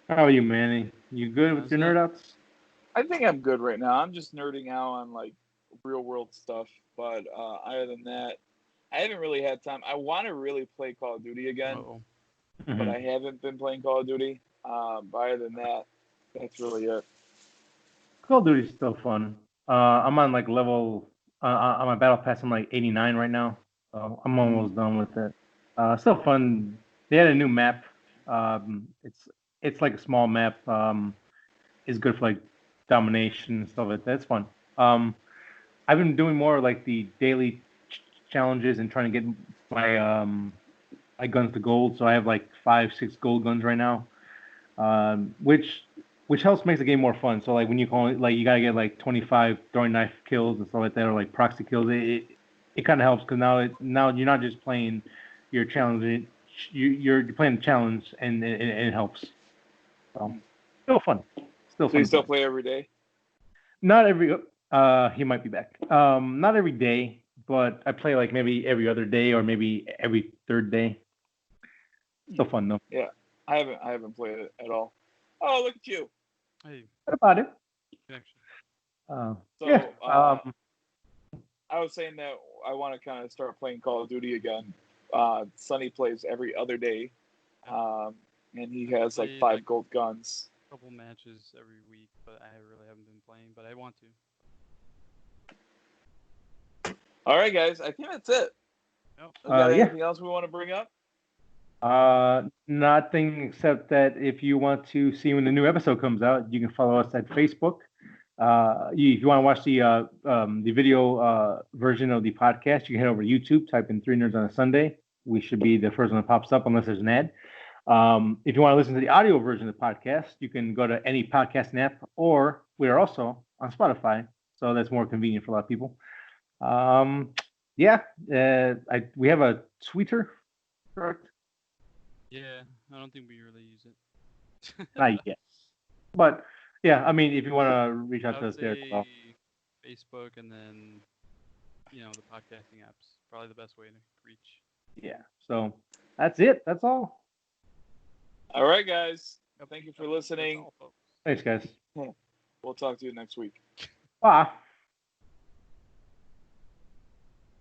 How are you, Manny? You good with That's your it. nerd outs? I think I'm good right now. I'm just nerding out on like real world stuff, but other than that, I haven't really had time. I want to really play Call of Duty again, Uh-oh. but I haven't been playing Call of Duty. But other than that, that's really it. Call of Duty's still fun. I'm on like level on my battle pass. I'm like 89 right now, so I'm almost done with it. Still fun. They had a new map. It's like a small map. It's good for like domination and stuff like that. It's fun. I've been doing more like the daily challenges and trying to get my guns to gold. So I have like 5, 6 gold guns right now, which helps makes the game more fun. So like when you call it, like you gotta get like 25 throwing knife kills and stuff like that, or like proxy kills. It kind of helps because now you're not just playing your challenge. You're playing the challenge and it helps. So still fun. Still So fun. you still play every day? Not every. He might be back. Not every day, but I play like maybe every other day or maybe every third day. Still fun though. Yeah, I haven't played it at all. Oh, look at you. Hey, What about it? connection. So Yeah. I was saying that I want to kind of start playing Call of Duty again. Sonny plays every other day, and he has like Play, 5 gold guns. Couple matches every week, but I really haven't been playing. But I want to. All right, guys, I think that's it. Nope. Got Yeah. anything else we want to bring up? Nothing except that if you want to see when the new episode comes out, you can follow us at Facebook. If you want to watch the video version of the podcast, you can head over to YouTube, type in Three Nerds on a Sunday. We should be the first one that pops up unless there's an ad. If you want to listen to the audio version of the podcast, you can go to any podcasting app, or we are also on Spotify, so that's more convenient for a lot of people. Yeah, we have a Twitter, correct? Yeah, I don't think we really use it. Not yet, but yeah, I mean, if you want to reach out I to would us there, say well, Facebook and then the podcasting apps. Probably the best way to reach. yeah. So that's it. That's all. All right, guys. Yep, Thank you for that's listening. all, folks. Thanks, guys. We'll talk to you next week. Bye.